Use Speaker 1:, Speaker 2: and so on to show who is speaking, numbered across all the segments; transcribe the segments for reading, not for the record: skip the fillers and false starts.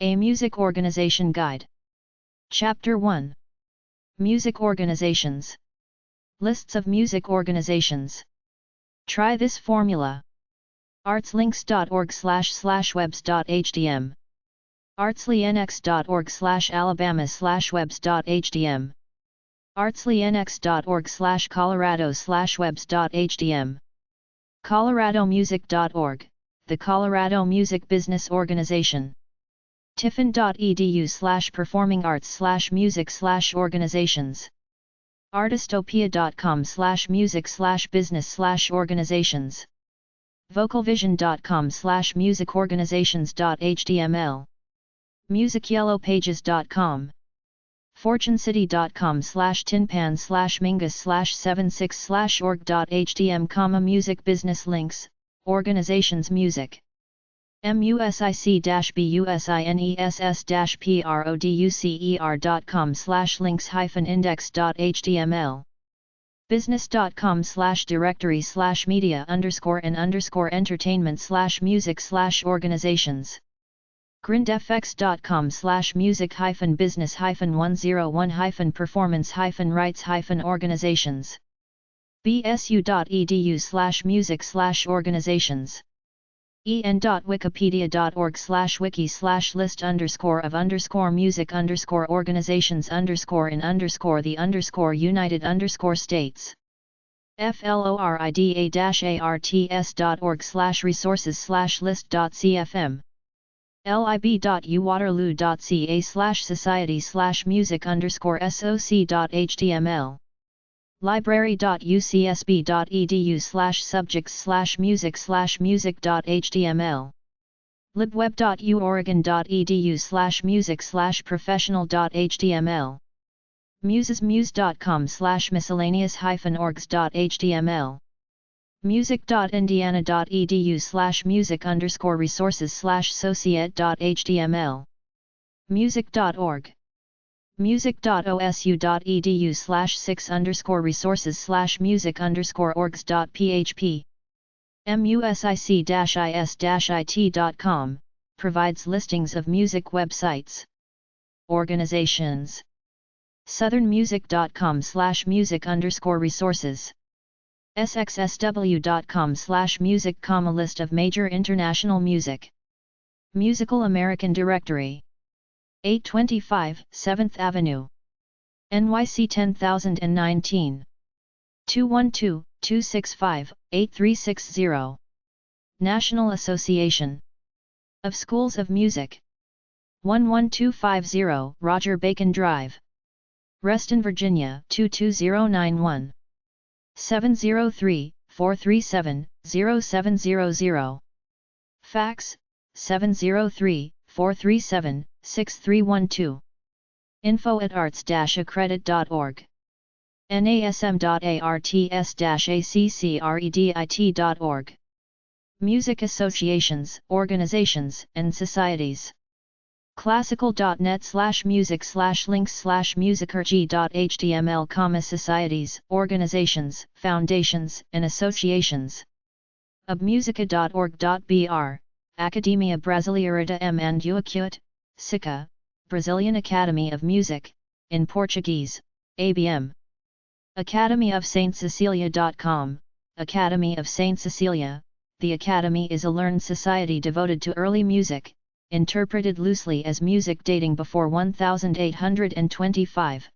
Speaker 1: A Music Organization Guide. Chapter 1. Music Organizations. Lists of music organizations. Try this formula. artslinks.org/webs.hdm. artslynx.org/alabama/webs.hdm. artslynx.org/colorado/webs.hdm. coloradomusic.org, the Colorado Music Business Organization. tiffin.edu/performing arts/music/organizations. artistopia.com/music/business/organizations. vocalvision.com/musicorganizations.html. musicyellowpages.com. fortuncity.com/tinpan/mingus/76/org.htm, music business links, organizations music. music-business.com/links-index.html. business.com/directory/media_and/entertainment/music/organizations. grindfx.com/music-business-101-performance-rights-organizations. bsu.edu/music/organizations. en.wikipedia.org/wiki/list_of_music_in_the_United_States. florida-arts/resources/list.cfm. lib.uwaterloo.ca/society/music_soc.html. library.ucsb.edu/subjects/music/music.html. libweb.uoregon.edu/music/professional.html. musesmuse.com/miscellaneous-orgs.html. music.indiana.edu/music_resources/societe.html. music.org. music.osu.edu/6_resources/music_orgs.php. music-is-it.com provides listings of music websites. Organizations. southernmusic.com/music_resources. sxsw.com/music, list of major international music. Musical American Directory. 825 7th Avenue. NYC 10019. 212-265-8360. National Association of Schools of Music. 11250 Roger Bacon Drive, Reston, Virginia 22091. 703-437-0700. Fax, 703-437-6312. info@arts-accredit.org. nasm.arts-accredit.org. Music associations, organizations, and societies. classical.net/music/links/musicergy.html, societies, organizations, foundations, and associations. abmusica.org.br, Academia Brasileira de M&Uacute, SICA, Brazilian Academy of Music, in Portuguese, ABM. academyofsaintcecilia.com, Academy of Saint Cecilia. The Academy is a learned society devoted to early music, interpreted loosely as music dating before 1825.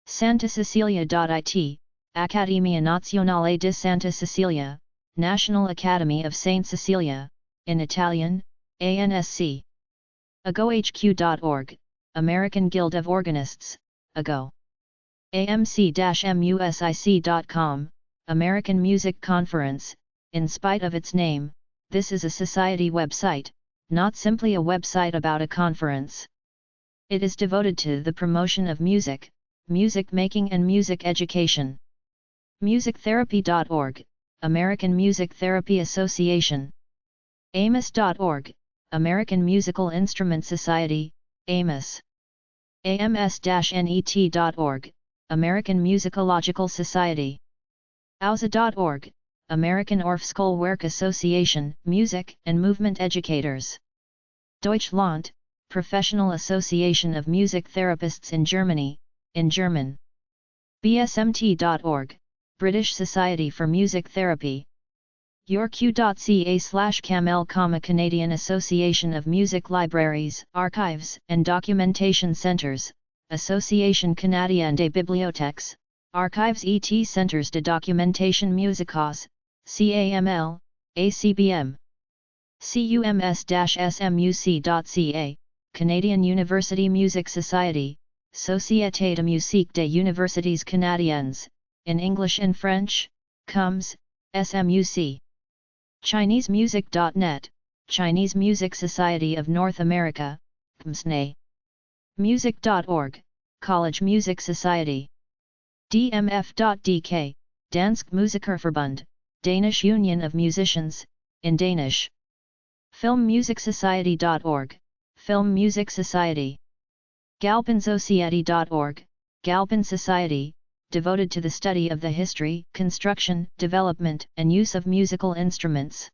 Speaker 1: santacecilia.it, Accademia Nazionale di Santa Cecilia, National Academy of Saint Cecilia, in Italian, ANSC. agohq.org, American Guild of Organists, AGO. amc-music.com, American Music Conference. In spite of its name, this is a society website, not simply a website about a conference. It is devoted to the promotion of music, music making and music education. musictherapy.org, American Music Therapy Association. amos.org, American Musical Instrument Society, AMUS. ams-net.org, American Musicological Society. ausa.org, American Orffschoolwerk Association, Music and Movement Educators. Deutschland, Professional Association of Music Therapists in Germany, in German. bsmt.org, British Society for Music Therapy. yorq.ca/camel, Canadian Association of Music Libraries, Archives, and Documentation Centres, Association Canadienne des Bibliothèques, Archives et Centres de Documentation Musicaux, CAML, ACBM. CUMS-SMUC.ca, Canadian University Music Society, Société de musique des universités canadiennes, in English and French, CUMS, SMUC. ChineseMusic.net, Chinese Music Society of North America, CMSNA. Music.org, College Music Society. DMF.dk, Dansk Musikerforbund, Danish Union of Musicians, in Danish. FilmMusicSociety.org, Film Music Society. GalpanSociety.org, Galpan Society, devoted to the study of the history, construction, development, and use of musical instruments.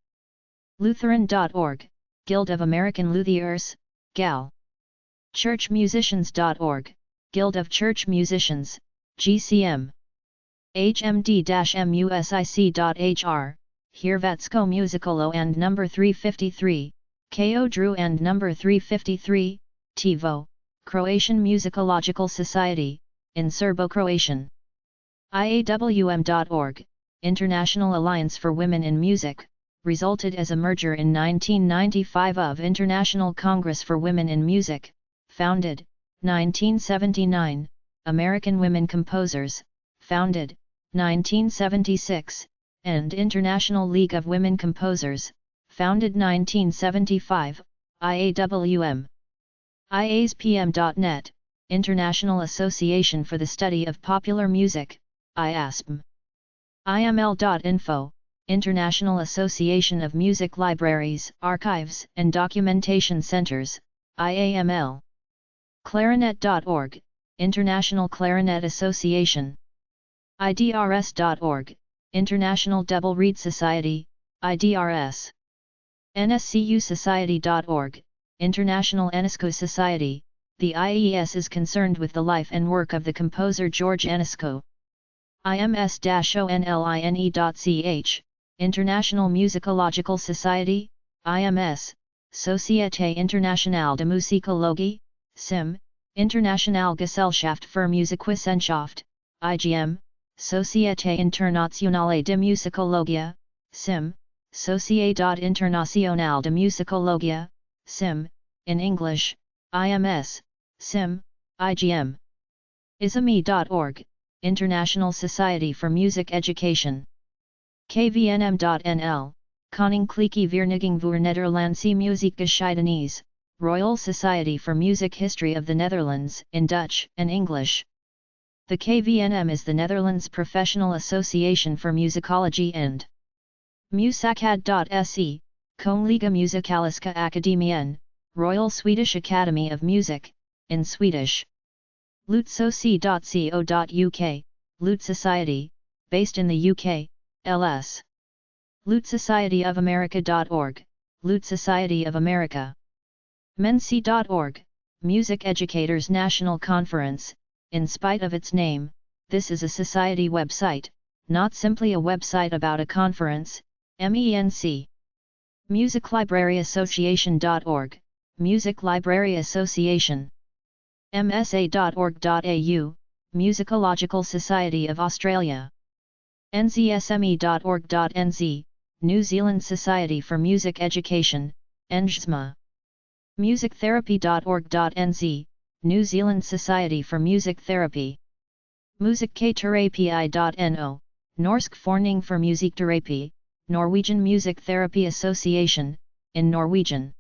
Speaker 1: Lutheran.org, Guild of American Luthiers, GAL. ChurchMusicians.org, Guild of Church Musicians, GCM. HMD-music.hr, Hrvatsko muzikalo and number 353, Ko Drew and number 353, TiVo, Croatian Musicological Society, in Serbo-Croatian. IAWM.org, International Alliance for Women in Music, resulted as a merger in 1995 of International Congress for Women in Music, founded, 1979, American Women Composers, founded, 1976, and International League of Women Composers, founded 1975, IAWM. IASPM.net, International Association for the Study of Popular Music, IASPM. IML.info, International Association of Music Libraries, Archives, and Documentation Centers, IAML. Clarinet.org, International Clarinet Association. IDRS.org, International Double Reed Society, IDRS. NSCUSociety.org, International Enesco Society. The IES is concerned with the life and work of the composer George Enesco. IMS-ONLINE.ch, International Musicological Society, IMS, Société Internationale de Musicologie, SIM, Internationale Gesellschaft für Musikwissenschaft, IGM, Société Internationale de Musicologia, SIM, Société Internationale de Musicologia, SIM, in English, IMS, SIM, IGM. ISME.org, International Society for Music Education. KVNM.nl, Koninklijke Vereniging voor Nederlandse Muziekgeschiedenis, Royal Society for Music History of the Netherlands, in Dutch and English. The KVNM is the Netherlands Professional Association for Musicology and Musakad.se, Koninklijke Musikaliska Akademien, Royal Swedish Academy of Music, in Swedish. Lutsoc.co.uk, Lute Society, based in the UK, LS. LuteSocietyOfAmerica.org, Lute Society of America. Mensi.org, Music Educators National Conference. In spite of its name, this is a society website, not simply a website about a conference, MENC. MusicLibraryAssociation.org, Music Library Association. msa.org.au, Musicological Society of Australia. nzsme.org.nz, New Zealand Society for Music Education, NZSMA. Musictherapy.org.nz, New Zealand Society for Music Therapy. Musikkterapy.no, Norsk Forening for Musikterapi, Norwegian Music Therapy Association, in Norwegian.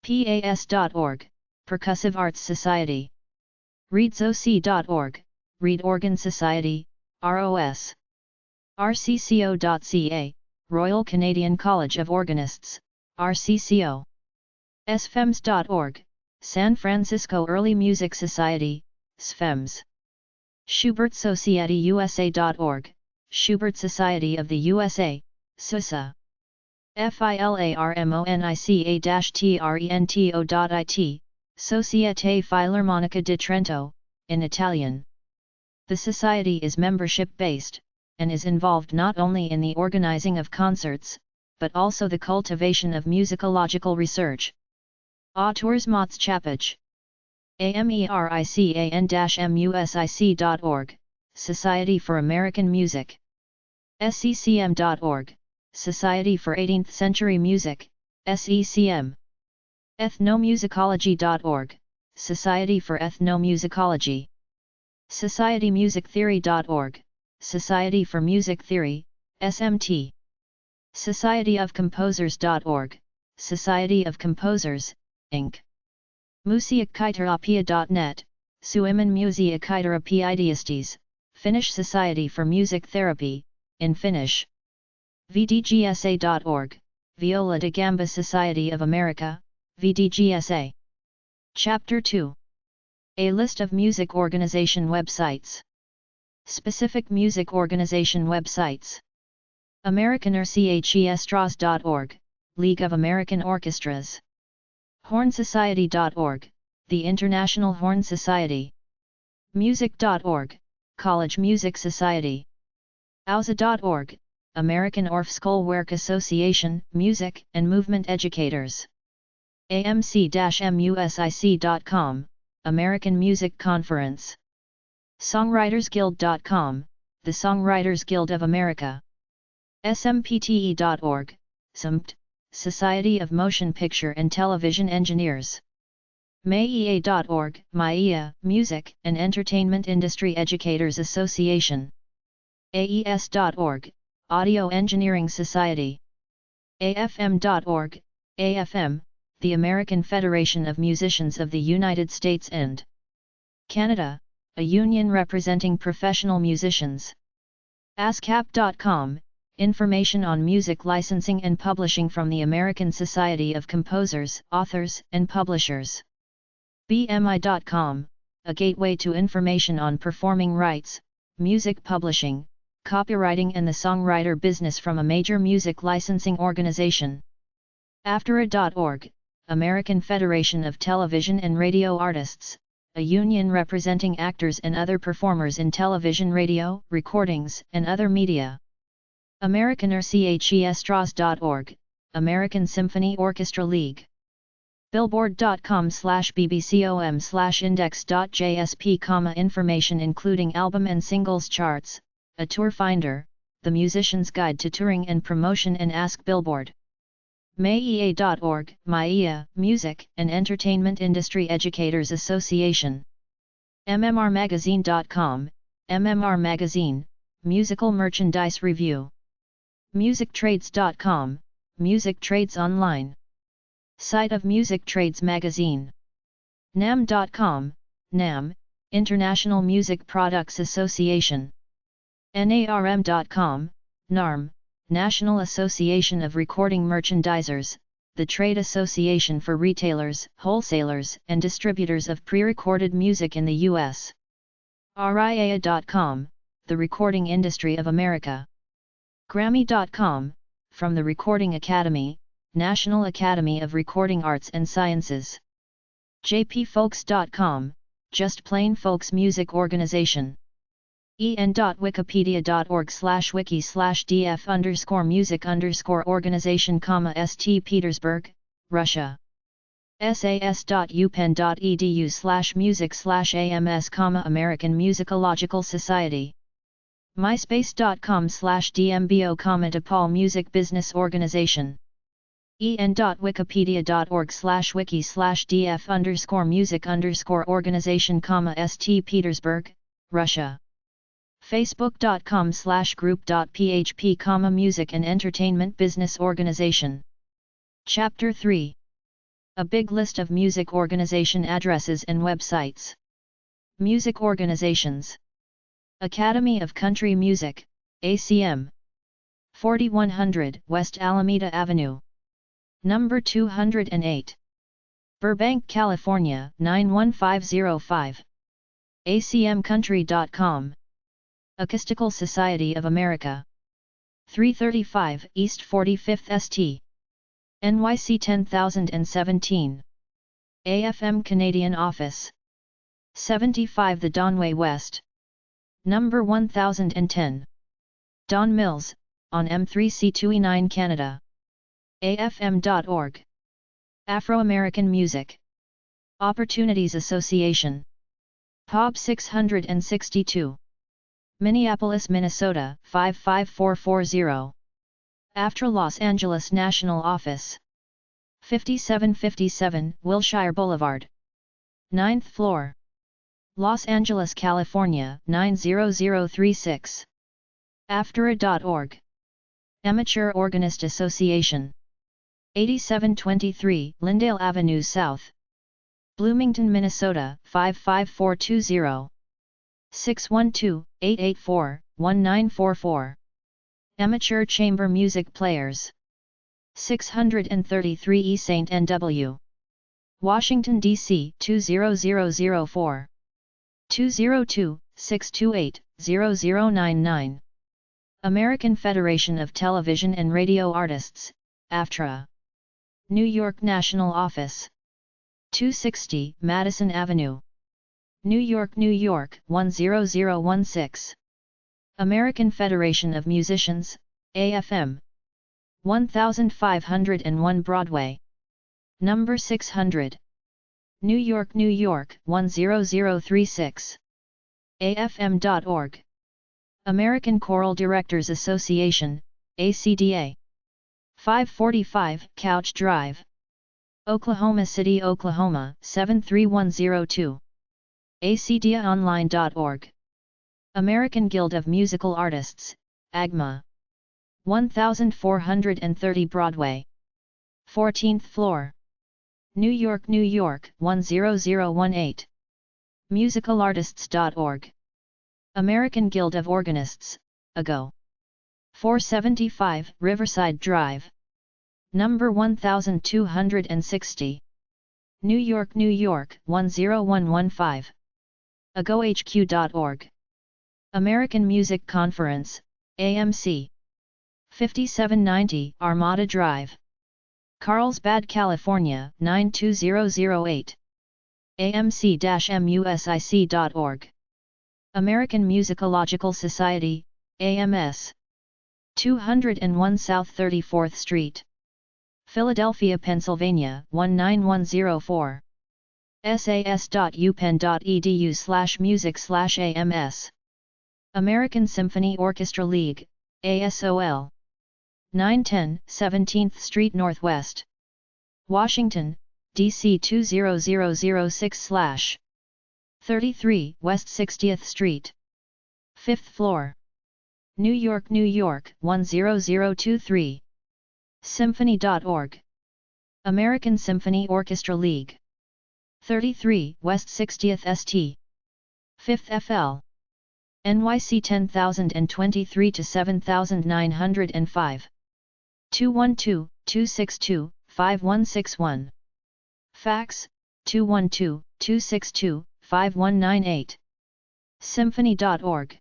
Speaker 1: PAS.org, Percussive Arts Society. ReedSoc.org, Reed Organ Society, ROS. RCCO.ca, Royal Canadian College of Organists, RCCO. SFEMS.org, San Francisco Early Music Society, SFEMS. SchubertSocietyUSA.org, Schubert Society of the USA, SUSA. FILARMONICA-TRENTO.IT, Société Filarmonica di Trento, in Italian. The society is membership-based, and is involved not only in the organizing of concerts, but also the cultivation of musicological research. Autorsmotschapage. AMERICAN-MUSIC.org, Society for American Music. SECM.org, Society for 18th Century Music, SECM. Ethnomusicology.org, Society for Ethnomusicology. SocietyMusicTheory.org, Society for Music Theory, SMT. Societyofcomposers.org, Society of Composers, Inc. Musiikkiteraapia.net, Suomen musiikkiteraapia-ideastes, Finnish Society for Music Therapy, in Finnish. VDGSA.org, Viola da Gamba Society of America, VDGSA. Chapter 2. A list of music organization websites. Specific music organization websites. AmericanOrchestras.org, League of American Orchestras. HornSociety.org, the International Horn Society. Music.org, College Music Society. AUSA.org, American Orff-Skolwerk Association, Music and Movement Educators. AMC-MUSIC.com, American Music Conference. SongwritersGuild.com, the Songwriters Guild of America. SMPTE.org, SMPT, Society of Motion Picture and Television Engineers. MAEA.org, MAEA, Music and Entertainment Industry Educators Association. AES.org, Audio Engineering Society. AFM.org, AFM, the American Federation of Musicians of the United States and Canada, a union representing professional musicians. ASCAP.com, information on music licensing and publishing from the American Society of Composers, Authors, and Publishers. BMI.com, a gateway to information on performing rights, music publishing, copywriting and the songwriter business from a major music licensing organization. AFTERA.org, American Federation of Television and Radio Artists, a union representing actors and other performers in television, radio, recordings, and other media. AmericanOrchestras.org, American Symphony Orchestra League. Billboard.com/bbcom/index.jsp, information including album and singles charts, a tour finder, the musician's guide to touring and promotion, and Ask Billboard. MAEA.org, MAEA, Music and Entertainment Industry Educators Association. MMRmagazine.com, MMR Magazine, Musical Merchandise Review. MusicTrades.com, Music Trades Online. Site of Music Trades Magazine. NAM.com, NAM, International Music Products Association. NARM.com, NARM, National Association of Recording Merchandisers, the trade association for retailers, wholesalers, and distributors of pre-recorded music in the U.S. RIAA.com, the Recording Industry of America. Grammy.com, from the Recording Academy, National Academy of Recording Arts and Sciences. JPFolks.com, Just Plain Folks Music Organization. en.wikipedia.org/wiki/df_music_organization, St. Petersburg, Russia. sas.upenn.edu/music/ams, American Musicological Society. myspace.com/dmbo, DePaul Music Business Organization. en.wikipedia.org/wiki/df_music_organization, St. Petersburg, Russia. facebook.com/group.php, Music and Entertainment Business Organization. Chapter 3. A big list of music organization addresses and websites. Music organizations. Academy of Country Music, ACM. 4100 West Alameda Avenue. Number 208. Burbank, California 91505. acmcountry.com. Acoustical Society of America. 335 East 45th St. NYC 10017. AFM Canadian Office. 75 The Donway West. Number 1010. Don Mills, on M3C2E9 Canada. AFM.org. Afro-American Music. Opportunities Association. POB 662. Minneapolis, Minnesota 55440. AFTRA Los Angeles National Office. 5757 Wilshire Boulevard. 9th floor. Los Angeles, California 90036. AFTRA.org. Amateur Organist Association. 8723 Lyndale Avenue South. Bloomington, Minnesota 55420. 612-884-1944. Amateur Chamber Music Players. 633 E St. N.W. Washington, D.C. 20004. 202-628-0099. American Federation of Television and Radio Artists, AFTRA. New York National Office. 260 Madison Avenue. New York, New York 10016. American Federation of Musicians, AFM. 1501 Broadway. Number 600. New York, New York 10036. AFM.org. American Choral Directors Association, ACDA. 545 Couch Drive. Oklahoma City, Oklahoma 73102. acdaonline.org. American Guild of Musical Artists, AGMA. 1430 Broadway. 14th floor. New York, New York 10018. Musicalartists.org. American Guild of Organists, AGO. 475 Riverside Drive. Number 1260. New York, New York 10115. agohq.org. American Music Conference, AMC. 5790 Armada Drive. Carlsbad, California 92008. amc-music.org. American Musicological Society, AMS. 201 South 34th Street. Philadelphia, Pennsylvania 19104. sas.upenn.edu/music/AMS. American Symphony Orchestra League, ASOL. 910 17th Street Northwest. Washington, D.C. 20006/33 West 60th Street. 5th floor. New York, New York 10023. Symphony.org. American Symphony Orchestra League. 33 West 60th St. 5th FL. NYC 10023 to 7905. 212-262-5161. Fax, 212-262-5198. Symphony.org.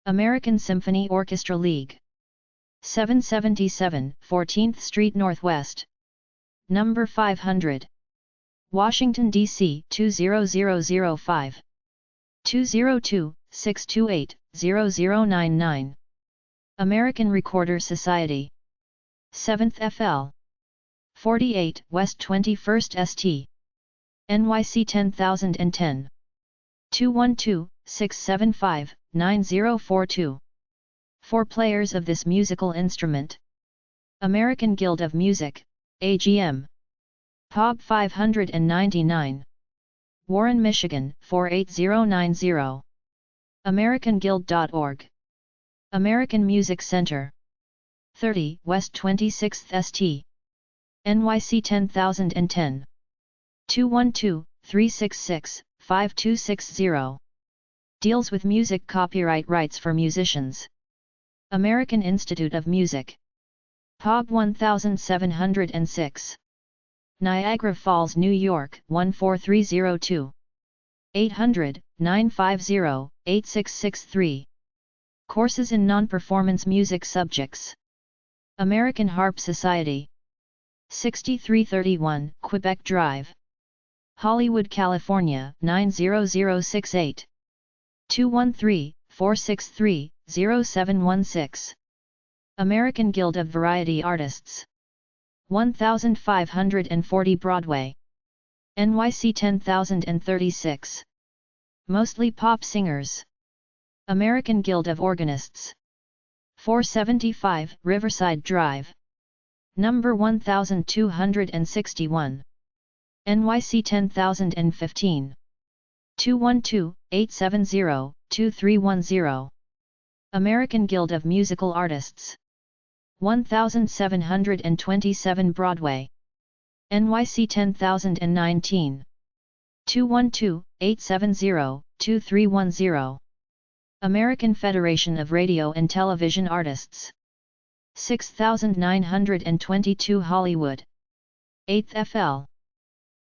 Speaker 1: American Symphony Orchestra League. 777 14th Street Northwest. Number 500. Washington, D.C. 20005. 202-628-0099. American Recorder Society. 7th FL. 48 West 21st St. NYC 10010. 212-675-9042. 4 players of this musical instrument. American Guild of Music, AGM. POB 599. Warren, Michigan 48090. AmericanGuild.org. American Music Center. 30 West 26th St. NYC 10010. 212-366-5260. Deals with music copyright rights for musicians. American Institute of Music. POB 1706. Niagara Falls, New York 14302. 800-950-8663. Courses in Non-Performance Music Subjects. American Harp Society. 6331 Quebec Drive. Hollywood, California 90068. 213-463-0716. American Guild of Variety Artists. 1540 Broadway. NYC 10036. Mostly pop singers. American Guild of Organists. 475 Riverside Drive. Number 1261. NYC 10015. 212-870-2310. American Guild of Musical Artists. 1727 Broadway. NYC 10019. 212-870-2310. American Federation of Radio and Television Artists. 6922 Hollywood. 8th FL.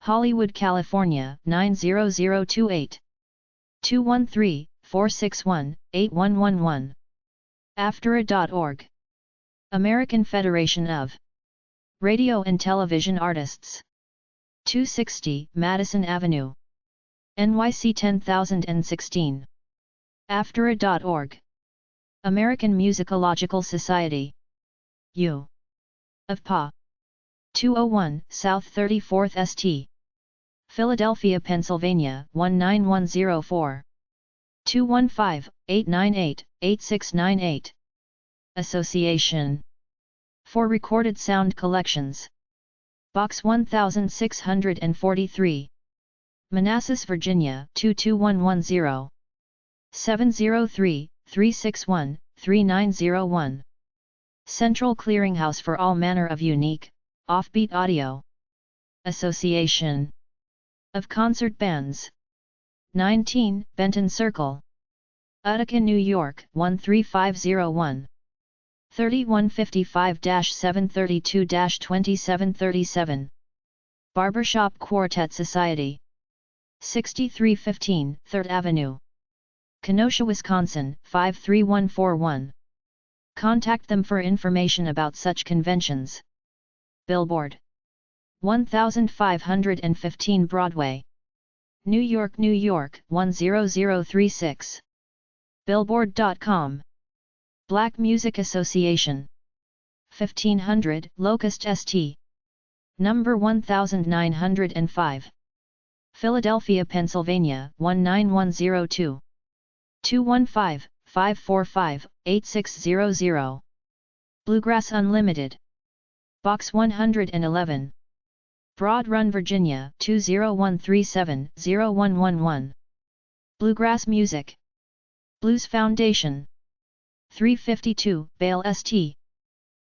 Speaker 1: Hollywood, California 90028. 213-461-8111. Aftera.org. American Federation of Radio and Television Artists. 260 Madison Avenue. NYC 10016. Aftera.org. American Musicological Society. U. of PA. 201 South 34th St. Philadelphia, Pennsylvania 19104. 215-898-8698. Association for Recorded Sound Collections. Box 1643. Manassas, Virginia 22110. 703-361-3901. Central Clearinghouse for all manner of unique, offbeat audio. Association of Concert Bands. 19 Benton Circle. Utica, New York 13501. 3155-732-2737. Barbershop Quartet Society. 6315 3rd Avenue. Kenosha, Wisconsin 53141. Contact them for information about such conventions. Billboard. 1515 Broadway. New York, New York 10036. Billboard.com. Black Music Association. 1500 Locust St. Number 1905. Philadelphia, Pennsylvania 19102. 215-545-8600. Bluegrass Unlimited. Box 111. Broad Run, Virginia 20137-0111. Bluegrass Music. Blues Foundation. 352 Bale St.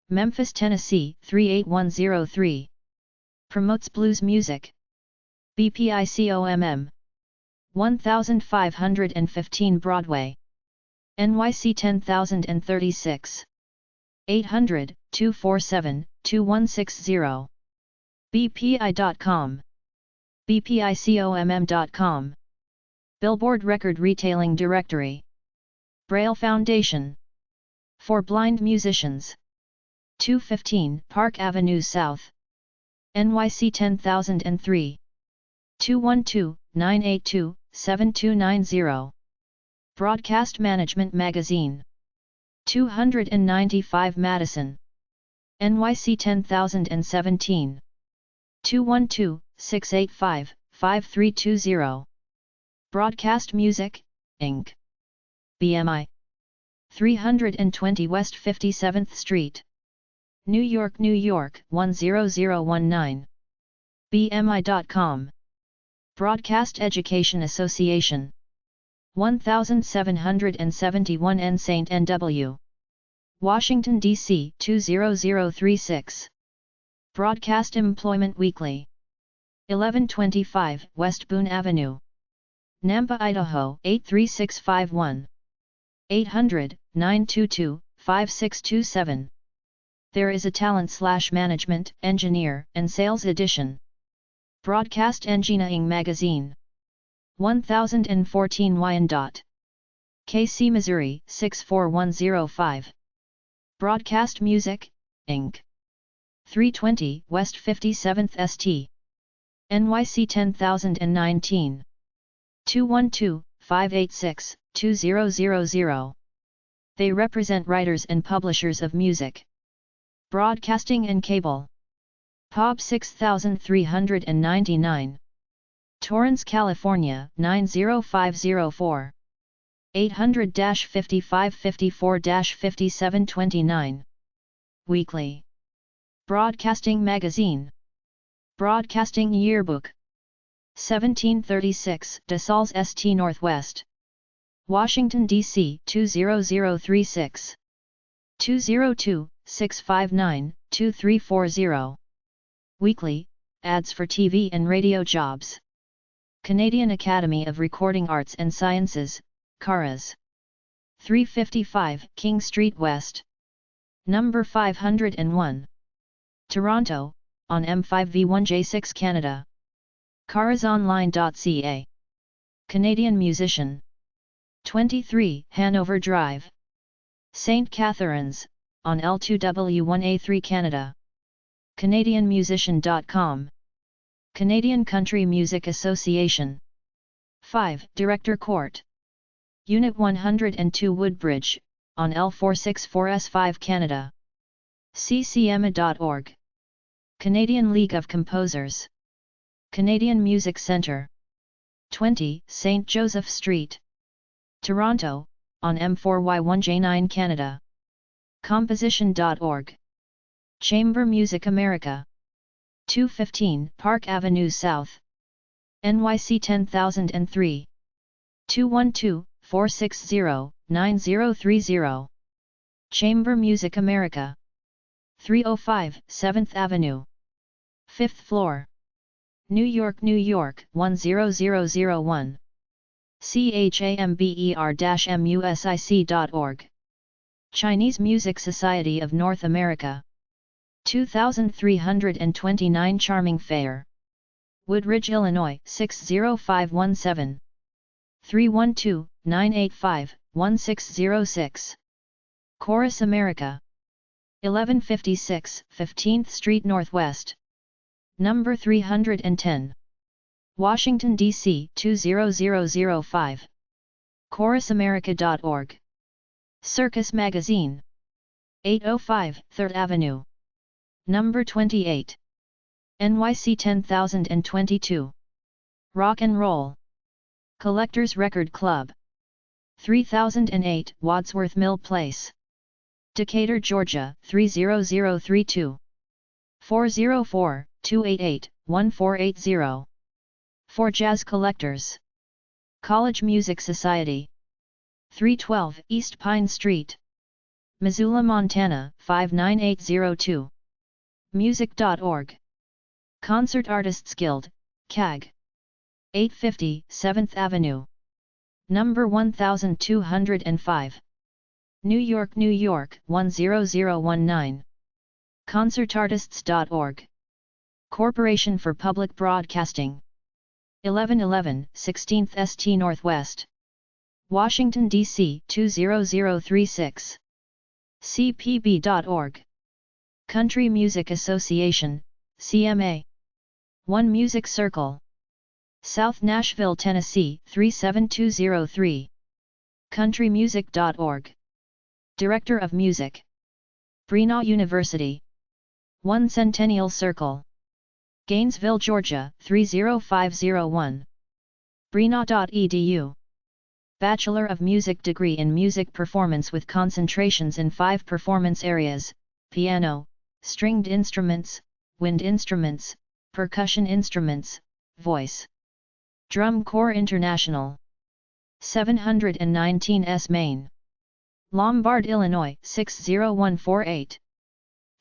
Speaker 1: Memphis, Tennessee 38103. Promotes blues music. BPICOMM. 1515 Broadway. NYC 10036. 800-247-2160. BPI.com. BPICOMM.com. Billboard Record Retailing Directory. Braille Foundation for Blind Musicians. 215 Park Avenue South. NYC 10003. 212-982-7290. Broadcast Management Magazine. 295 Madison. NYC 10017. 212-685-5320. Broadcast Music, Inc. BMI. 320 West 57th Street. New York, New York 10019. BMI.com. Broadcast Education Association. 1771 N. St. N.W. Washington, D.C. 20036. Broadcast Employment Weekly. 1125 West Boone Avenue. Nampa, Idaho 83651. 800-922-5627. There is a Talent/Management, Engineer, and Sales Edition. Broadcast Engineering Magazine. 1014 Wyandotte. KC, Missouri 64105. Broadcast Music, Inc. 320 West 57th St. NYC 10019 212-586-2000. They represent writers and publishers of music, broadcasting and cable. epub 6399. Torrance, California 90504. 800-5554-5729. Weekly Broadcasting Magazine. Broadcasting Yearbook. 1736 DeSales St. Northwest, Washington, D.C. 20036. 202-659-2340. Weekly Ads for TV and Radio Jobs. Canadian Academy of Recording Arts and Sciences, CARAS. 355 King Street West, number 501. Toronto, on M5V1J6 Canada. carasonline.ca. Canadian Musician. 23 Hanover Drive, St. Catharines, on L2W1A3 Canada. CanadianMusician.com. Canadian Country Music Association. 5 Director Court, Unit 102 Woodbridge, on L464S5 Canada. ccma.org. Canadian League of Composers. Canadian Music Centre. 20 St. Joseph Street, Toronto, on M4Y1J9 Canada. Composition.org. Chamber Music America. 215 Park Avenue South, NYC 10003. 212-460-9030. Chamber Music America. 305 7th Avenue, 5th floor, New York, New York 10001. chamber-music.org. Chinese Music Society of North America. 2329 Charming Fair, Woodridge, Illinois 60517. 312-985-1606. Chorus America. 1156 15th Street Northwest, number 310. Washington, D.C. 20005. ChorusAmerica.org. Circus Magazine. 805 3rd Avenue, number 28. NYC 10022. Rock and Roll Collectors Record Club. 3008 Wadsworth Mill Place, Decatur, Georgia 30032. 404-288-1480. For Jazz Collectors. College Music Society. 312 East Pine Street, Missoula, Montana 59802. Music.org. Concert Artists Guild, CAG. 850 7th Avenue, number 1205. New York, New York 10019. Concertartists.org. Corporation for Public Broadcasting. 1111 16th St. Northwest, Washington, D.C. 20036. CPB.org. Country Music Association, CMA. One Music Circle, South Nashville, Tennessee 37203. CountryMusic.org. Director of Music, Brenaw University. One Centennial Circle, Gainesville, Georgia 30501. Brenaw.edu. Bachelor of Music degree in Music Performance with concentrations in 5 performance areas: piano, stringed instruments, wind instruments, percussion instruments, voice. Drum Corps International. 719 S Main, Lombard, Illinois 60148.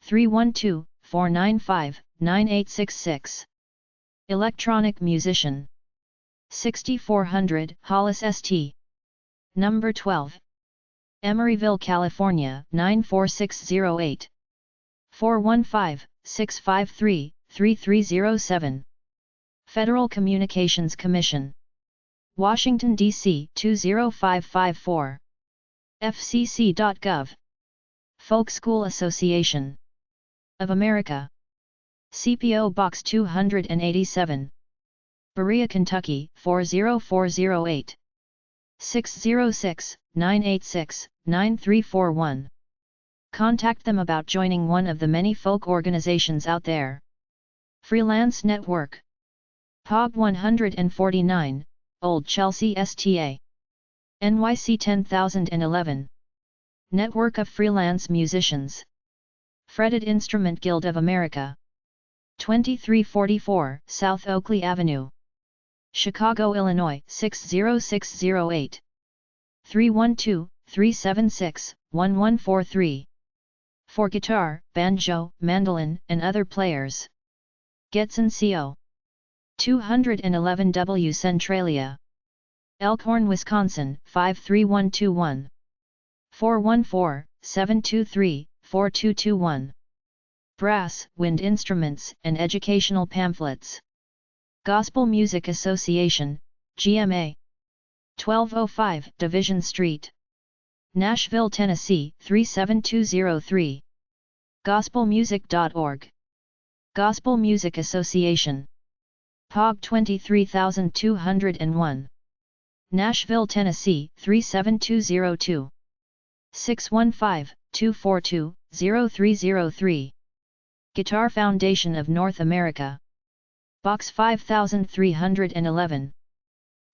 Speaker 1: 312-495-9866. Electronic Musician. 6400 Hollis St. Number 12. Emeryville, California 94608. 415-653-3307. Federal Communications Commission. Washington, D.C. 20554. FCC.gov. Folk School Association of America. CPO Box 287, Berea, Kentucky 40408. 606-986-9341. Contact them about joining one of the many folk organizations out there. Freelance Network. POG 149, Old Chelsea STA. NYC 10011. Network of Freelance Musicians. Fretted Instrument Guild of America. 2344 South Oakley Avenue, Chicago, Illinois 60608. 312-376-1143. For guitar, banjo, mandolin, and other players. Getson Co. 211 W Centralia, Elkhorn, Wisconsin 53121. 414-723-4221. Brass, wind instruments, and educational pamphlets. Gospel Music Association, GMA. 1205 Division Street, Nashville, Tennessee 37203. gospelmusic.org. Gospel Music Association. POG 23201. Nashville, Tennessee 37202. 615-242-0303. Guitar Foundation of North America. Box 5311.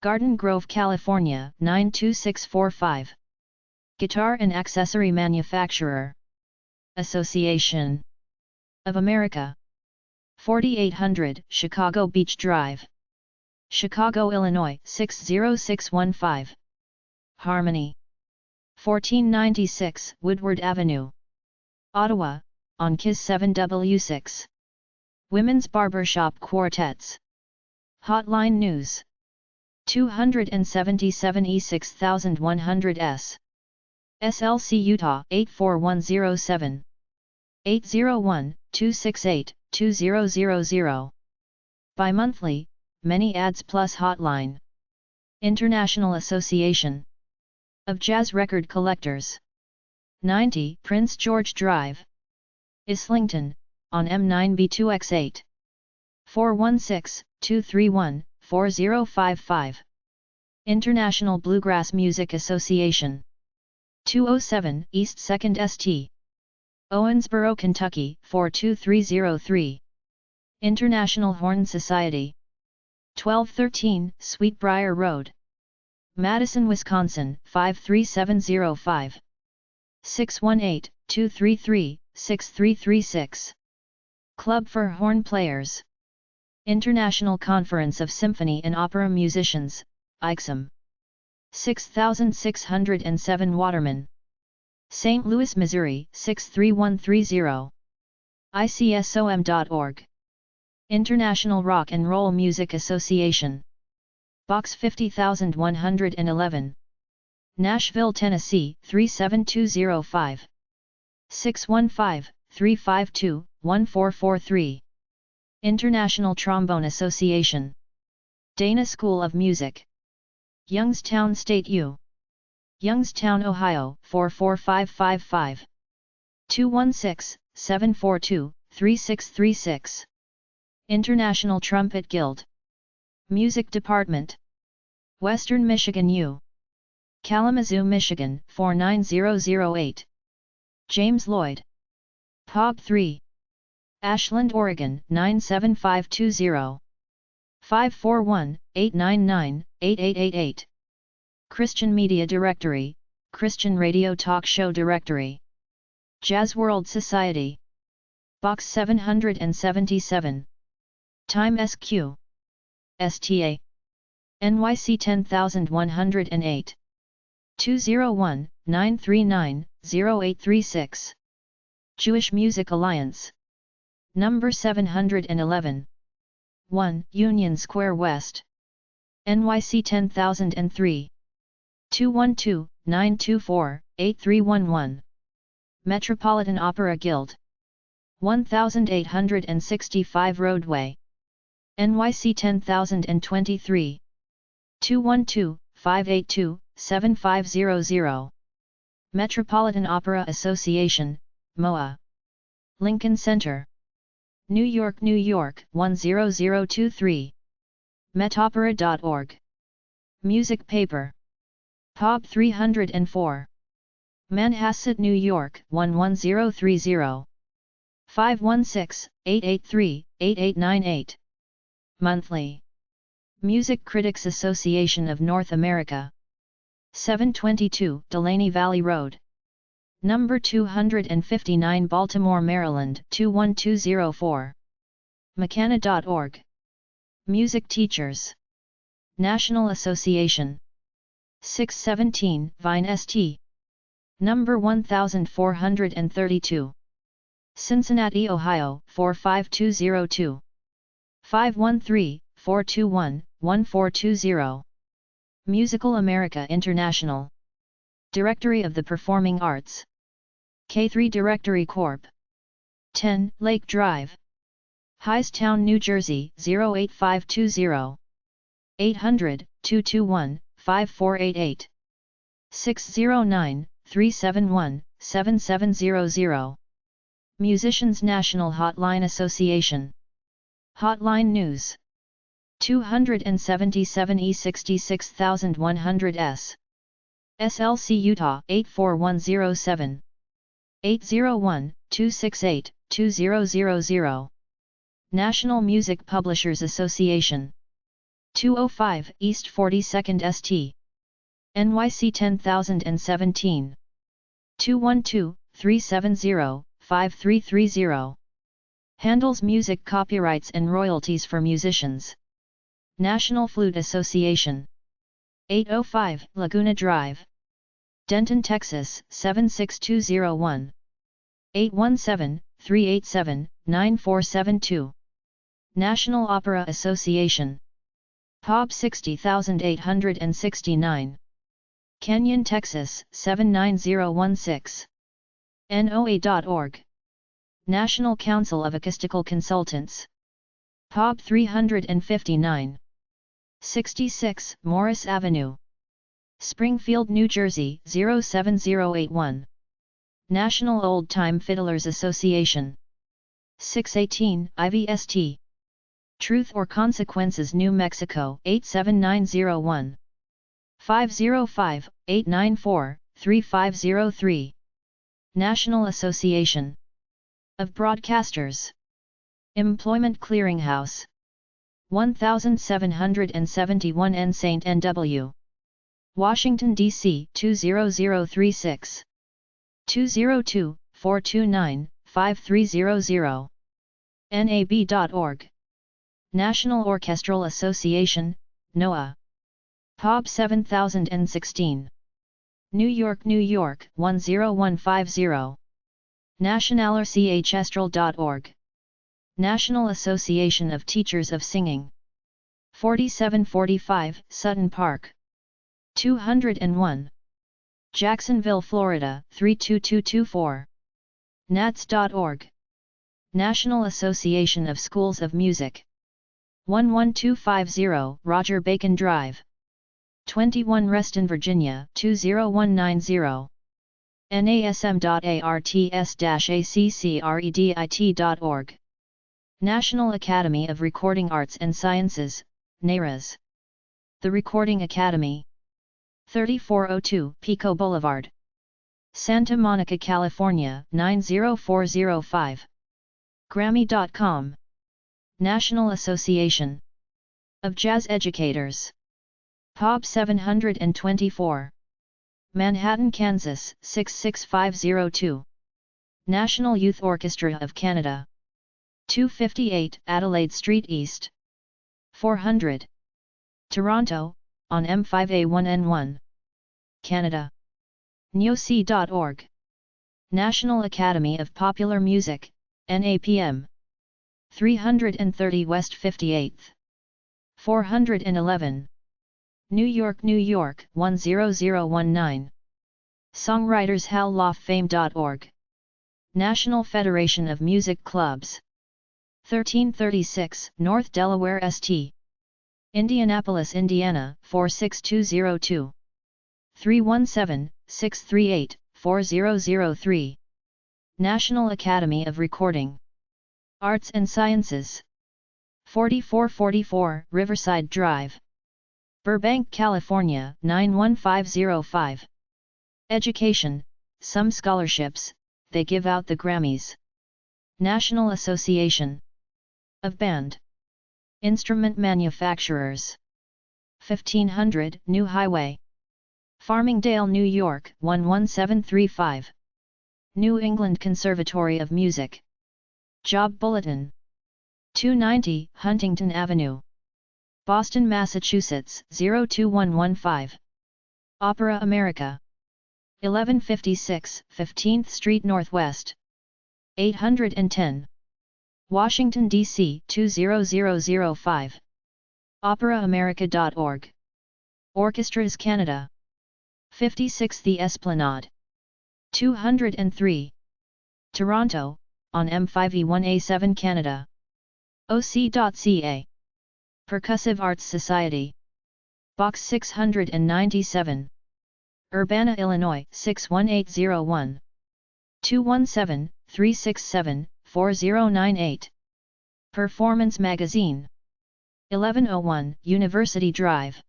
Speaker 1: Garden Grove, California 92645. Guitar and Accessory Manufacturer Association of America. 4800 Chicago Beach Drive, Chicago, Illinois 60615. Harmony. 1496 Woodward Avenue, Ottawa, on KISS 7W6. Women's Barbershop Quartets. Hotline News. 277 E6100S. SLC Utah 84107. 801-268-2000. Bi-monthly, Many Ads Plus Hotline. International Association of Jazz Record Collectors. 90 Prince George Drive, Islington, on M9B2X8. 416-231-4055. International Bluegrass Music Association. 207 East 2nd St. Owensboro, Kentucky 42303. International Horn Society. 1213 Sweetbriar Road, Madison, Wisconsin 53705. 618-233-6336. Club for Horn Players. International Conference of Symphony and Opera Musicians, ICSM. 6607 Waterman, St. Louis, Missouri 63130. ICSOM.org. International Rock and Roll Music Association. Box 50111. Nashville, Tennessee 37205. 615-352-1443. International Trombone Association. Dana School of Music. Youngstown State U. Youngstown, Ohio 44555. 216-742-3636. International Trumpet Guild. Music Department. Western Michigan U. Kalamazoo, Michigan 49008. James Lloyd. POB 3. Ashland, Oregon 97520. 541-899-8888. Christian Media Directory, Christian Radio Talk Show Directory. Jazz World Society. Box 777. Time SQ. STA. NYC 10108. 201-939-0836. Jewish Music Alliance. Number 711. 1 Union Square West, NYC 10003. 212-924-8311. Metropolitan Opera Guild. 1865 Roadway, NYC 10023. 212-582-7500. Metropolitan Opera Association, MOA. Lincoln Center, New York, New York 10023. Metopera.org. Music paper. epub 304. Manhasset, New York 11030. 516-883-8898. Monthly. Music Critics Association of North America. 722 Delaney Valley Road. Number 259, Baltimore, Maryland 21204. Mechana.org. Music Teachers. National Association. 617 Vine St. Number 1432. Cincinnati, Ohio 45202. 513-421-1420. Musical America International. Directory of the Performing Arts. K3 Directory Corp. 10 Lake Drive, Hightstown, New Jersey 08520. 800-221-5488. 609-371-7700. Musicians National Hotline Association. Hotline News. 277 E66100S. SLC Utah 84107. 801-268-2000. National Music Publishers Association. 205 East 42nd St. NYC 10017. 212-370-5330. Handles music copyrights and royalties for musicians. National Flute Association. 805 Laguna Drive, Denton, Texas 76201. 817-387-9472. National Opera Association. epub 60869. Canyon, Texas 79016. NOA.org. National Council of Acoustical Consultants. epub 359. 66 Morris Avenue, Springfield, New Jersey 07081. National Old Time Fiddlers Association. 618 IVST. Truth or Consequences, New Mexico 87901. 505-894-3503. National Association of Broadcasters. Employment Clearinghouse. 1771 N. St. N.W. Washington, D.C. 20036. 202-429-5300. NAB.org. National Orchestral Association, NOAA. epub 7016. New York, New York 10150. Nationalerchestral.org. National Association of Teachers of Singing. 4745 Sutton Park, 201. Jacksonville, Florida 32224. Nats.org. National Association of Schools of Music. 11250 Roger Bacon Drive, 21 Reston, Virginia 20190. NASM.ARTS-ACCREDIT.org. National Academy of Recording Arts and Sciences, NARAS. The Recording Academy. 3402 Pico Boulevard, Santa Monica, California 90405. Grammy.com. National Association of Jazz Educators. epub 724. Manhattan, Kansas 66502. National Youth Orchestra of Canada. 258 Adelaide Street East, 400. Toronto, on M5A1N1. Canada. NYOC.org. National Academy of Popular Music, NAPM. 330 West 58th. 411. New York, New York 10019. Songwriters Hall of Fame.org. National Federation of Music Clubs. 1336 North Delaware St. Indianapolis, Indiana 46202. 317-638-4003. National Academy of Recording Arts and Sciences. 4444 Riverside Drive, Burbank, California 91505. Education, some scholarships, they give out the Grammys. National Association of Band Instrument Manufacturers. 1500 New Highway, Farmingdale, New York 11735. New England Conservatory of Music. Job Bulletin. 290 Huntington Avenue, Boston, Massachusetts 02115. Opera America. 1156 15th Street Northwest, 810. Washington, D.C. 20005. OperaAmerica.org. Orchestras Canada. 56 The Esplanade. 203. Toronto, on M5E1A7 Canada. OC.ca. Percussive Arts Society. Box 697. Urbana, Illinois 61801. 217-367-4098. Performance Magazine. 1101 University Drive,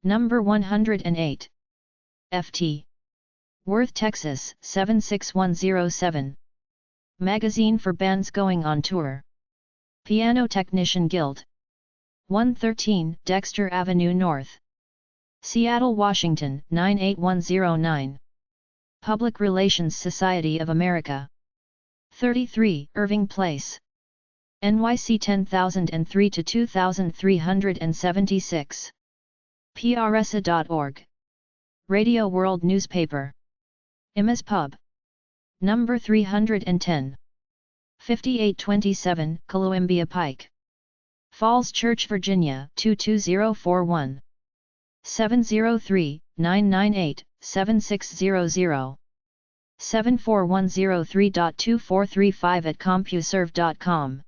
Speaker 1: Number 108. Ft. Worth, Texas 76107. Magazine for bands going on tour. Piano Technician Guild. 113 Dexter Avenue North, Seattle, Washington 98109. Public Relations Society of America. 33 Irving Place, NYC 10003 to 2376. PRSA.org. Radio World Newspaper. Imas Pub. Number 310. 5827 Columbia Pike, Falls Church, Virginia 22041. 703-998-7600. 74103.2435 at CompuServe.com.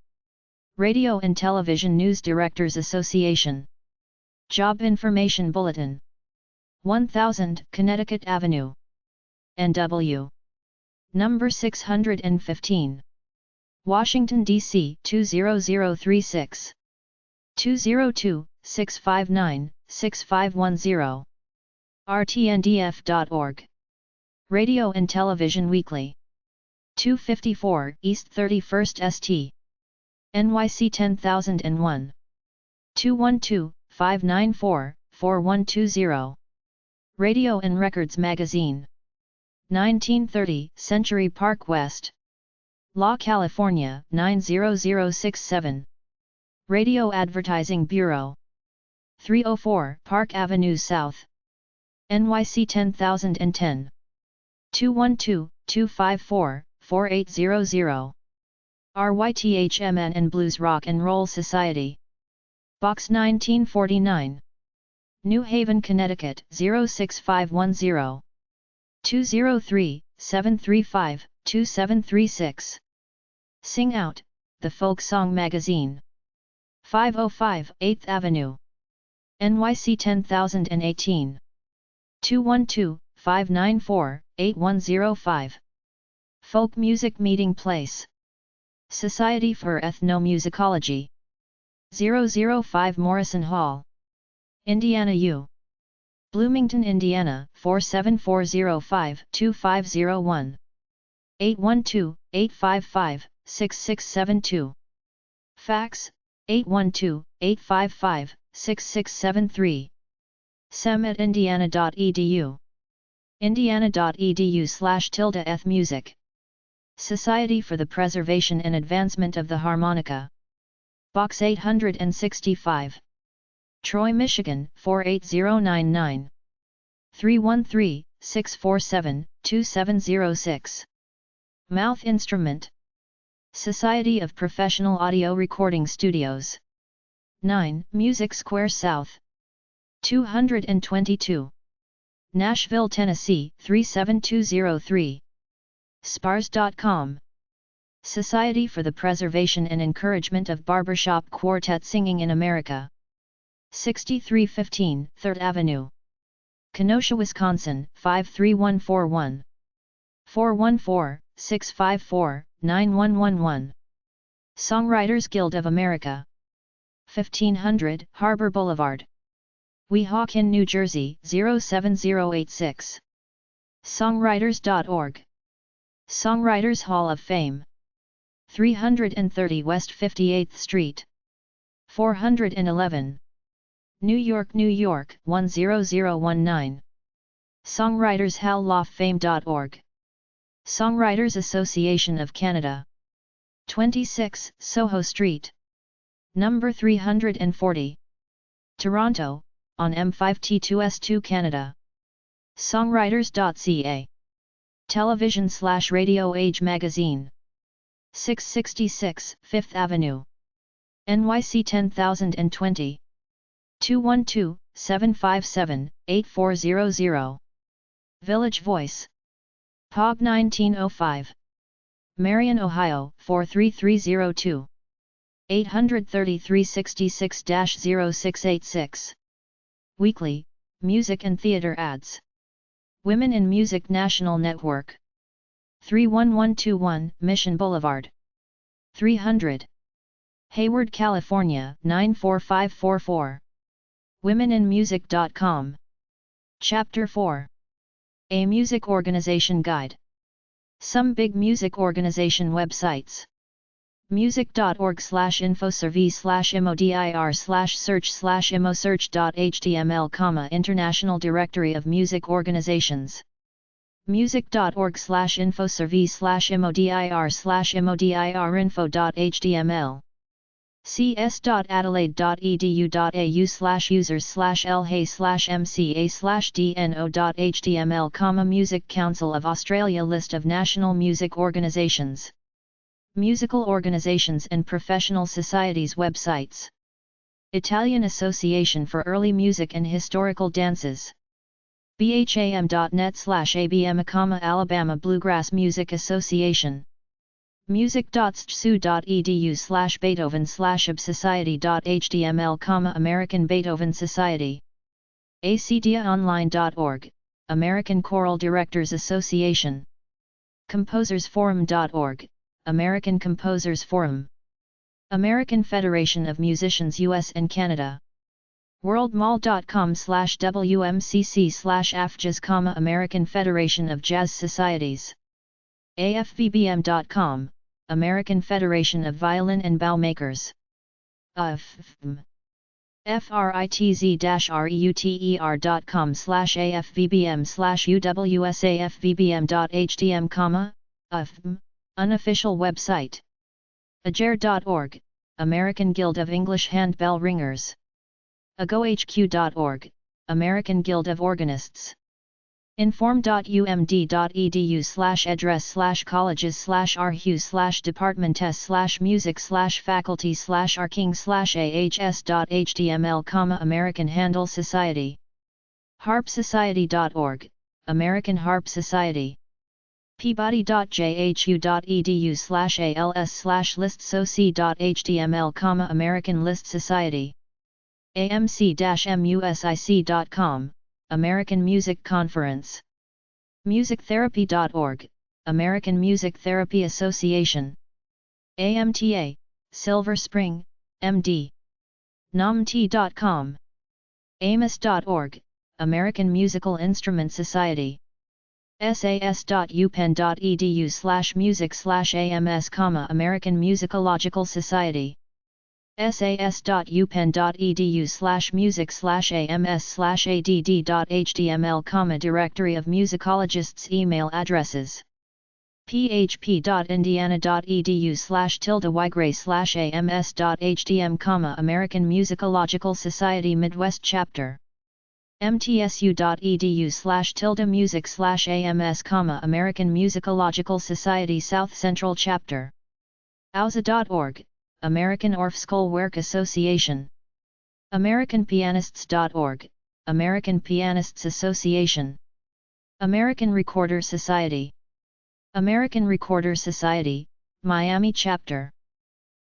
Speaker 1: Radio and Television News Directors Association. Job Information Bulletin. 1000 Connecticut Avenue, NW. Number 615. Washington, D.C. 20036. 202-659-6510. RTNDF.org. Radio and Television Weekly. 254 East 31st St. NYC 10001. 212-594-4120. Radio and Records Magazine. 1930 Century Park West, La California 90067. Radio Advertising Bureau. 304 Park Avenue South, NYC 10010. 212-254-4800. RYTHMN and Blues Rock and Roll Society. Box 1949. New Haven, Connecticut 06510. 203-735-2736. Sing Out, the Folk Song Magazine. 505 8th Avenue, NYC 10018. 212-594-8105. Folk Music Meeting Place. Society for Ethnomusicology. 005 Morrison Hall, Indiana U. Bloomington, Indiana 47405-2501. 812-855-6672. Fax, 812-855-6673. sem@indiana.edu. indiana.edu/ethmusic. Society for the Preservation and Advancement of the Harmonica. Box 865. Troy, Michigan 48099. 313-647-2706. Mouth Instrument. Society of Professional Audio Recording Studios. 9 Music Square South, 222. Nashville, Tennessee 37203. Spars.com. Society for the Preservation and Encouragement of Barbershop Quartet Singing in America. 6315 3rd Avenue, Kenosha, Wisconsin 53141. 414-654-9111. Songwriters Guild of America. 1500 Harbor Boulevard, Weehawken, New Jersey 07086. Songwriters.org. Songwriters Hall of Fame, 330 West 58th Street, 411, New York, New York 10019. Songwriters Hall of Fame.org. Songwriters Association of Canada, 26 Soho Street, number 340, Toronto, on M5T2S2 Canada. Songwriters.ca. Television/Radio Age Magazine, 666 5th Avenue, NYC 10020, 212-757-8400. Village Voice, POG 1905, Marion, Ohio 43302, 833-66-0686. Weekly, Music and Theater Ads. Women in Music National Network, 31121 Mission Boulevard, 300, Hayward, California 94544. WomenInMusic.com. Chapter 4. A Music Organization Guide. Some big music organization websites. music.org/info/survey/modir/search/imosearch.html, International Directory of Music Organizations. music.org/info/survey/modir/modir-info.html. cs.adelaide.edu.au/users/lhay/mca/dno.html, Music Council of Australia list of national music organizations. Musical organizations and professional societies websites. Italian Association for Early Music and Historical Dances. bham.net/abm, Alabama Bluegrass Music Association. music.stu.edu/beethoven/obsociety.html, American Beethoven Society. acdiaonline.org, American Choral Directors Association. composersforum.org, American Composers Forum. American Federation of Musicians US and Canada. worldmall.com/wmcc/afjazz, American Federation of Jazz Societies. afvbm.com, American Federation of Violin and Bow Makers. AFVM. fritz.com/afvbm/uwsafvbm.htm, AFVM, unofficial website. ager.org, American Guild of English Handbell Ringers. agohq.org, American Guild of Organists. inform.umd.edu/address/colleges/archives/faculty/arking/ahs.html, American Handel Society. harpsociety.org, American Harp Society. peabody.jhu.edu/als/listsoc.html, American List Society. amc-music.com, American Music Conference. musictherapy.org, American Music Therapy Association. AMTA, Silver Spring, MD. nomt.com. amos.org, American Musical Instrument Society. sas.upenn.edu/music/ams, American Musicological Society. sas.upenn.edu/music/ams/add.html, Directory of Musicologists email addresses. php.indiana.edu/_wygray/ams.htm, American Musicological Society Midwest Chapter. mtsu.edu/music/ams, American Musicological Society South Central Chapter. ausa.org, American Orffskolwerk Association. americanpianists.org, American Pianists Association. American Recorder Society. American Recorder Society, Miami Chapter.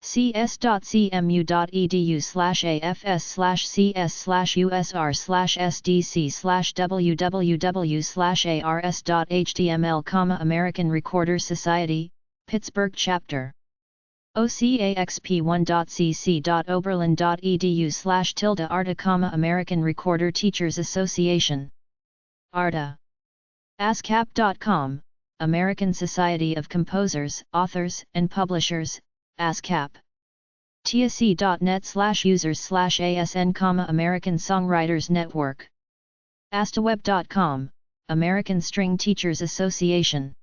Speaker 1: cs.cmu.edu/afs/cs/usr/sdc/www/ars.html, American Recorder Society, Pittsburgh Chapter. ocaxp1.cc.oberlin.edu/ARTA, American Recorder Teachers Association. ARTA. ASCAP.com, American Society of Composers, Authors, and Publishers, ASCAP. TSC.net/users/ASN, American Songwriters Network. Astaweb.com, American String Teachers Association.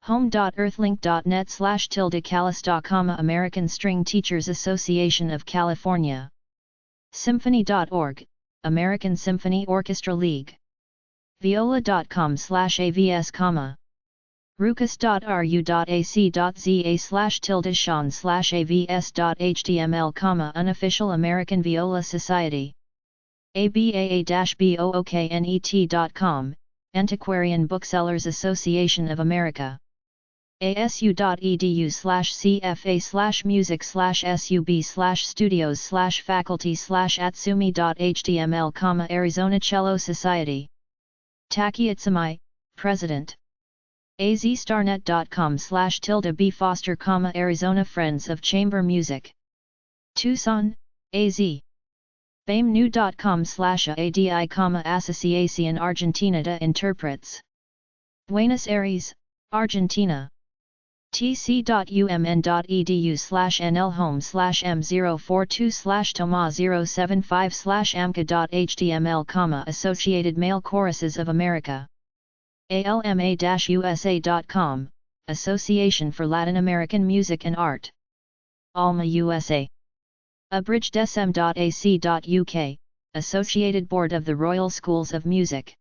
Speaker 1: Home.earthlink.net/Callista, American String Teachers Association of California. Symphony.org, American Symphony Orchestra League. Viola.com/avs, ruckus.ru.ac.za/sean/avs.html, Unofficial American Viola Society. ABAA-BOOKNET.com, Antiquarian Booksellers Association of America. asu.edu/cfa/music/sub/studios/faculty/atsumi.html, Arizona Cello Society. Taki Itzamai, President. azstarnet.com/B Foster, Arizona Friends of Chamber Music. Tucson, AZ. BameNew.com/ADI, Asociación Argentina de Intérpretes. Buenos Aires, Argentina. tc.umn.edu/nlhome/m042/toma075/amca.html, Associated Male Choruses of America. alma-usa.com, Association for Latin American Music and Art. ALMA USA. abridgedsm.ac.uk, Associated Board of the Royal Schools of Music.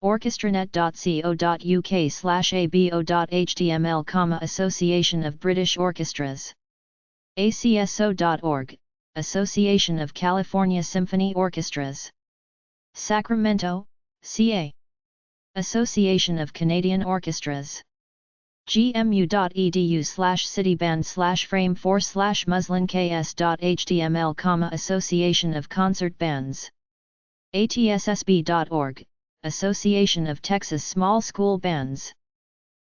Speaker 1: orchestranet.co.uk/abo.html, Association of British Orchestras. acso.org, Association of California Symphony Orchestras. Sacramento, CA. Association of Canadian Orchestras. gmu.edu/cityband/frame4/muslinks.html, Association of Concert Bands. atssb.org, Association of Texas Small School Bands.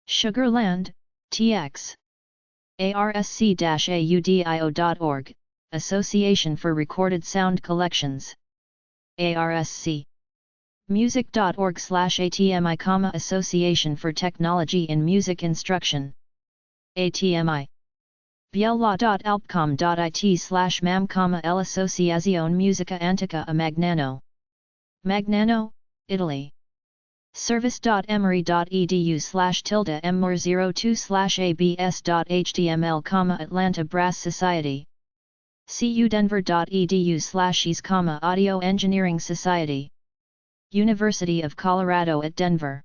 Speaker 1: Sugarland, TX. arsc-audio.org, Association for Recorded Sound Collections. ARSC. music.org/ATMI, Association for Technology in Music Instruction. ATMI. biella.alpcom.it/mam, l'Associazione Musica Antica a Magnano. Magnano, Italy. service.emory.edu/emor02/abs.html, Atlanta Brass Society. cudenver.edu/ease, Audio Engineering Society. University of Colorado at Denver.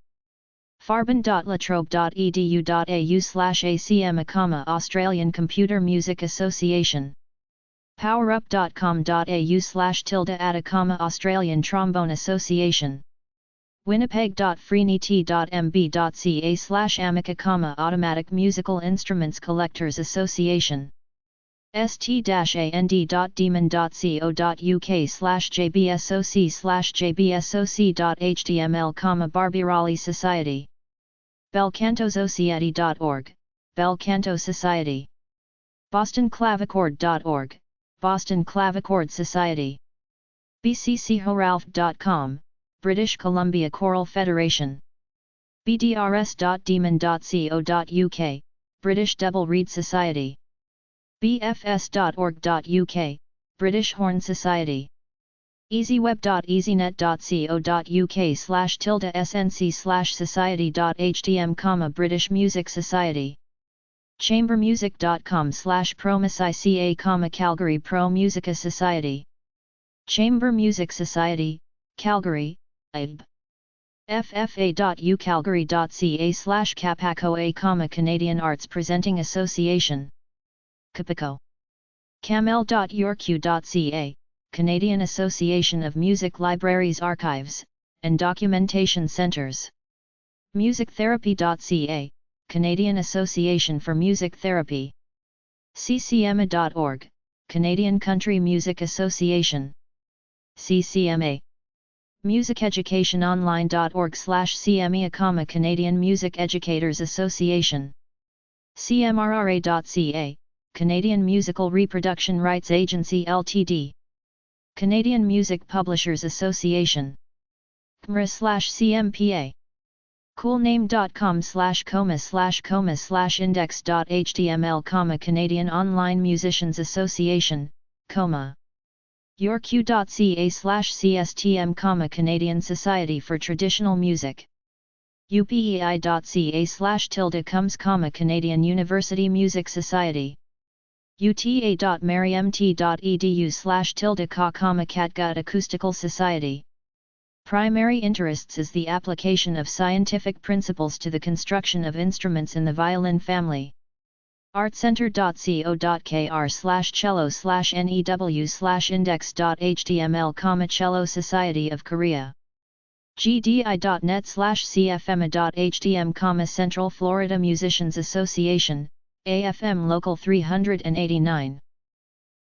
Speaker 1: farben.latrobe.edu.au/acma, Australian Computer Music Association. powerup.com.au/tilde-ada, Australian Trombone Association. winnipeg.freenet.mb.ca/amica, Automatic Musical Instruments Collectors Association. st-and.demon.co.uk/jbsoc/jbsoc.html, Barbirali Society. belcantosociety.org, Bel Canto Society. bostonclavichord.org, Boston Clavichord Society. bcchoralph.com, British Columbia Choral Federation. bdrs.demon.co.uk, British Double Reed Society. bfs.org.uk, British Horn Society. easyweb.easynet.co.uk/snc/society.htm, British Music Society. chambermusic.com/promosica, Calgary Pro Musica Society. Chamber Music Society, Calgary, IB. ffa.ucalgary.ca/capacoa, Canadian Arts Presenting Association. Capico. camel.urq.ca, Canadian Association of Music Libraries, Archives, and Documentation Centres. musictherapy.ca, Canadian Association for Music Therapy. ccma.org, Canadian Country Music Association. ccma. musiceducationonline.org/cmea, Canadian Music Educators Association. cmrra.ca, Canadian Musical Reproduction Rights Agency Ltd. Canadian Music Publishers Association. CMRA/CMPA. coolname.com/coma/index.html, Canadian Online Musicians Association, COMA. yourq.ca/CSTM, Canadian Society for Traditional Music. upei.ca/coms, Canadian University Music Society. uta.marymt.edu/ca, Catgut Acoustical Society. Primary interests is the application of scientific principles to the construction of instruments in the violin family. artcenter.co.kr/cello/new/index.html, Cello Society of Korea. gdi.net/cfma.htm, Central Florida Musicians Association, AFM Local 389.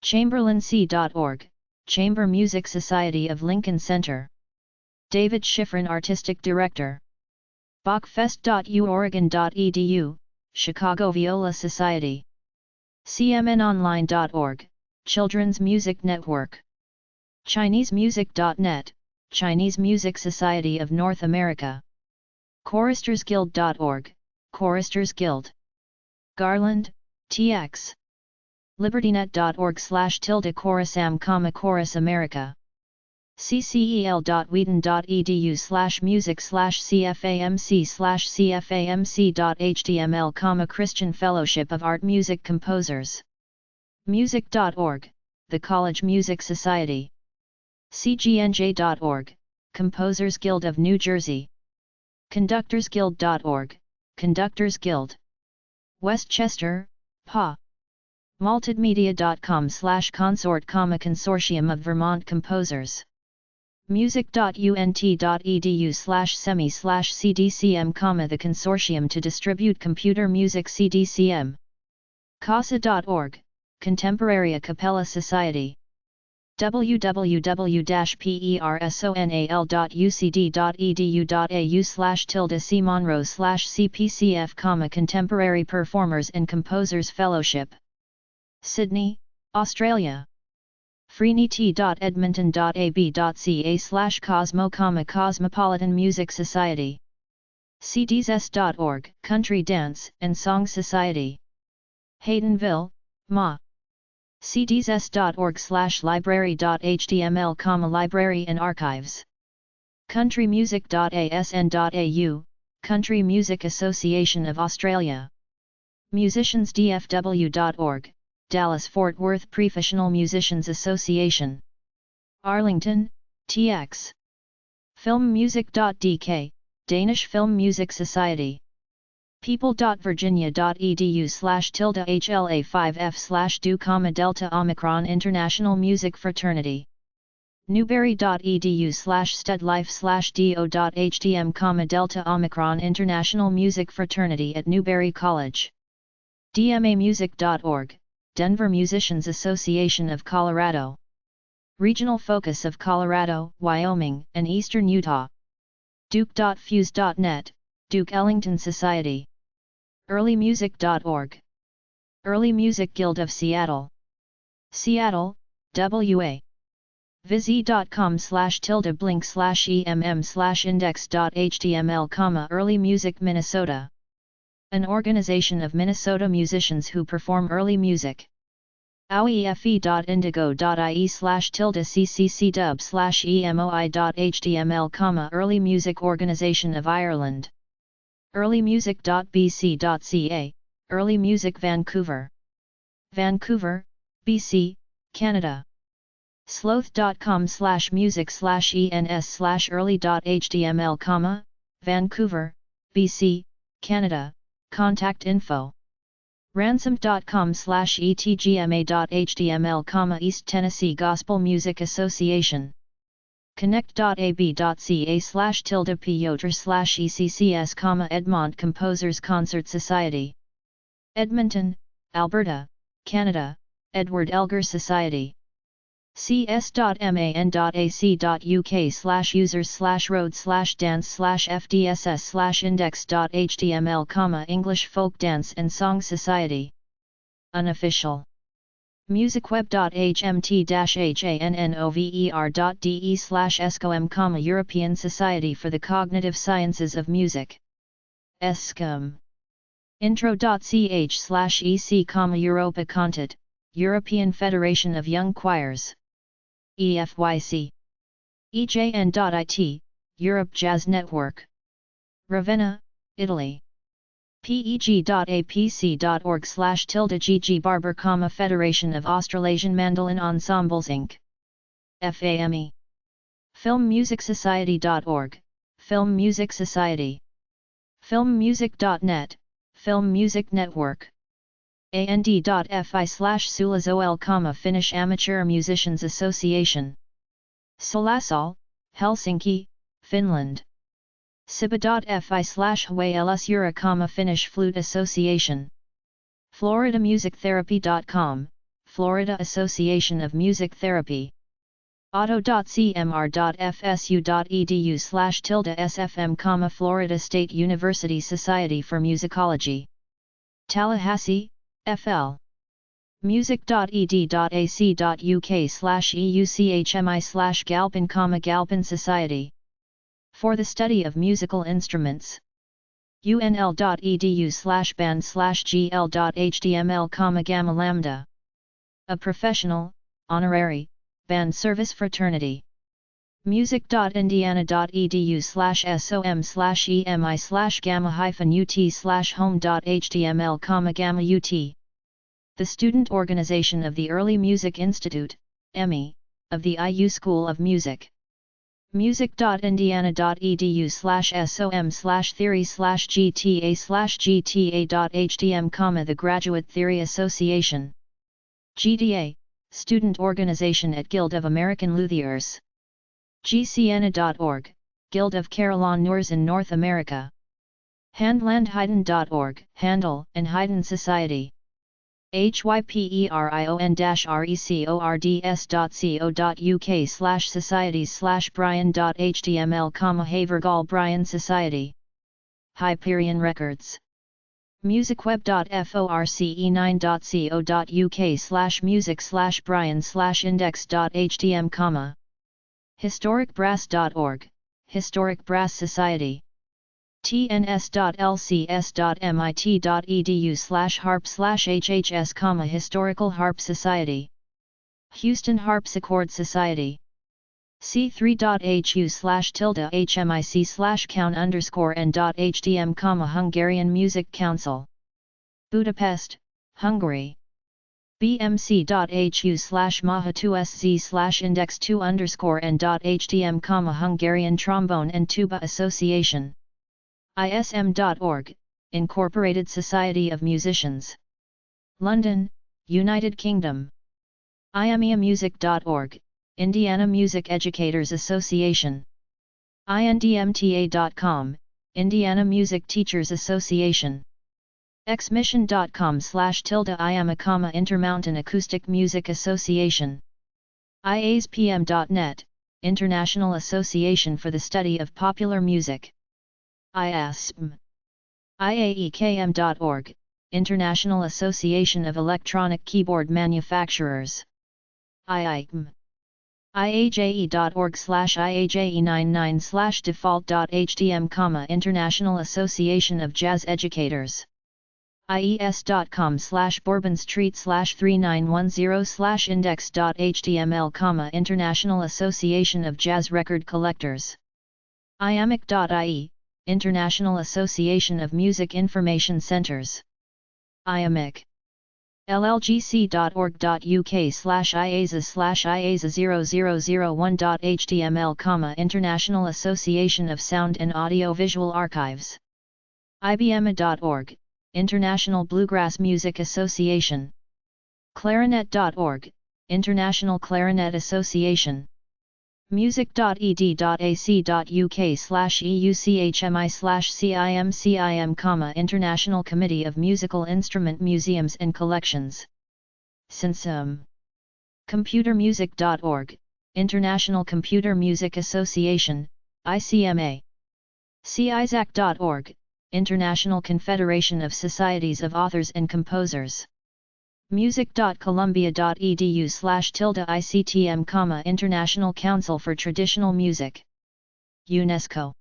Speaker 1: chamberlainc.org, Chamber Music Society of Lincoln Center. David Schifrin, Artistic Director. bachfest.uoregon.edu, Chicago Viola Society. cmnonline.org, Children's Music Network. ChineseMusic.net, Chinese Music Society of North America. choristersguild.org, Choristers Guild. Garland, TX. libertynet.org/chorusam, Chorus America. ccel.wheaton.edu/music/cfamc/cfamc.html, Christian Fellowship of Art Music Composers. music.org, the College Music Society. cgnj.org, Composers Guild of New Jersey. conductorsguild.org, Conductors Guild. Westchester, PA. maltedmedia.com/consort, Consortium of Vermont Composers. music.unt.edu/semi/cdcm, the Consortium to Distribute Computer Music, CDCM. casa.org, Contemporary a cappella Society. www.personal.ucd.edu.au/C Monroe/CPCF, Contemporary Performers and Composers Fellowship. Sydney, Australia. freenet.edmonton.ab.ca/cosmo, Cosmopolitan Music Society. cdsS.org, Country Dance and Song Society. Haydenville, Ma. cdsS.org/library.html, Library and Archives. countrymusic.asn.au, Country Music Association of Australia. musiciansdfw.org, Dallas-Fort Worth Professional Musicians Association. Arlington, TX. filmmusic.dk, Danish Film Music Society. people.virginia.edu/HLA5F/do, Delta Omicron International Music Fraternity. newberry.edu/studlife/do.htm, Delta Omicron International Music Fraternity at Newberry College. dmamusic.org, Denver Musicians Association of Colorado. Regional focus of Colorado, Wyoming, and Eastern Utah. duke.fuse.net, Duke Ellington Society. earlymusic.org. Early Music Guild of Seattle. Seattle, WA. vizi.com/blink/emm/index.html, Early Music Minnesota. An organization of Minnesota musicians who perform early music. oefe.indigo.ie/cccdub/emoi.html, Early Music Organization of Ireland. earlymusic.bc.ca, Early Music Vancouver. Vancouver, BC, Canada. sloth.com/music/ens/early.html, Vancouver, BC, Canada. Contact info. ransom.com/etgma.html, East Tennessee Gospel Music Association. connect.ab.ca/Piotr/ECCS, Edmont Composers Concert Society. Edmonton, Alberta, Canada, Edward Elgar Society. cs.man.ac.uk/users/roads/dance/fdss/index.html, English Folk Dance and Song Society. Unofficial. musicweb.hmt-hannover.de/escom, European Society for the Cognitive Sciences of Music. ESCOM. intro.ch/ec, Europa Content, European Federation of Young Choirs. EFYC. EJN.IT, Europe Jazz Network. Ravenna, Italy. peg.apc.org/GG Barber, Federation of Australasian Mandolin Ensembles Inc. FAME. filmmusicsociety.org, Film Music Society. filmmusic.net, Film Music Network. and.fi/Sulazol, Finnish Amateur Musicians Association. Solasol, Helsinki, Finland. siba.fi/Huaylusura, Finnish Flute Association. floridamusictherapy.com, Florida Association of Music Therapy. auto.cmr.fsu.edu/SFM, Florida State University Society for Musicology. Tallahassee, FL. music.ed.ac.uk/EUCHMI/Galpin, Galpin Society for the Study of Musical Instruments. unl.edu/band/gl.html, Gamma Lambda. A professional, honorary, band service fraternity. music.indiana.edu/som/emi/gamma-ut/home.html, Gamma UT. The student organization of the Early Music Institute, EMI, of the IU School of Music. music.indiana.edu/som/theory/gta/gta.htm, the Graduate Theory Association. GDA, student organization at Guild of American Luthiers. gcna.org, Guild of Carillonneurs in North America. handlandhaydn.org, Handel and Haydn Society. hyperion-records.co.uk/societies/brian.html, Havergal Brian Society. Hyperion Records. musicweb.force9.co.uk/music/brian/index.htm, historicbrass.org, Historic Brass Society. tns.lcs.mit.edu/harp/hhs, Historical Harp Society. Houston Harpsichord Society. c3.hu/hmic/count_n.htm, Hungarian Music Council. Budapest, Hungary. bmc.hu/maha2sz/index2_n.htm, Hungarian Trombone and Tuba Association. ism.org, Incorporated Society of Musicians. London, United Kingdom. imeamusic.org, Indiana Music Educators Association. indmta.com, Indiana Music Teachers Association. xmission.com/IAMA, Intermountain Acoustic Music Association. iaspm.net, International Association for the Study of Popular Music. IASPM. IAEKM.org, International Association of Electronic Keyboard Manufacturers. IAKM. IAJE.org/IAJE99/default.htm, International Association of Jazz Educators. IES.com/Bourbon Street/3910/index.html, International Association of Jazz Record Collectors. IAMIC.ie, International Association of Music Information Centers. IAMIC. llgc.org.uk/IASA/IASA0001.html, International Association of Sound and Audio Visual Archives. IBMA.org, International Bluegrass Music Association. Clarinet.org, International Clarinet Association. music.ed.ac.uk/EUCHMI/CIMCIM, International Committee of Musical Instrument Museums and Collections. CINSUM. computermusic.org, International Computer Music Association, ICMA. cisac.org, International Confederation of Societies of Authors and Composers. music.columbia.edu/ICTM, International Council for Traditional Music. UNESCO.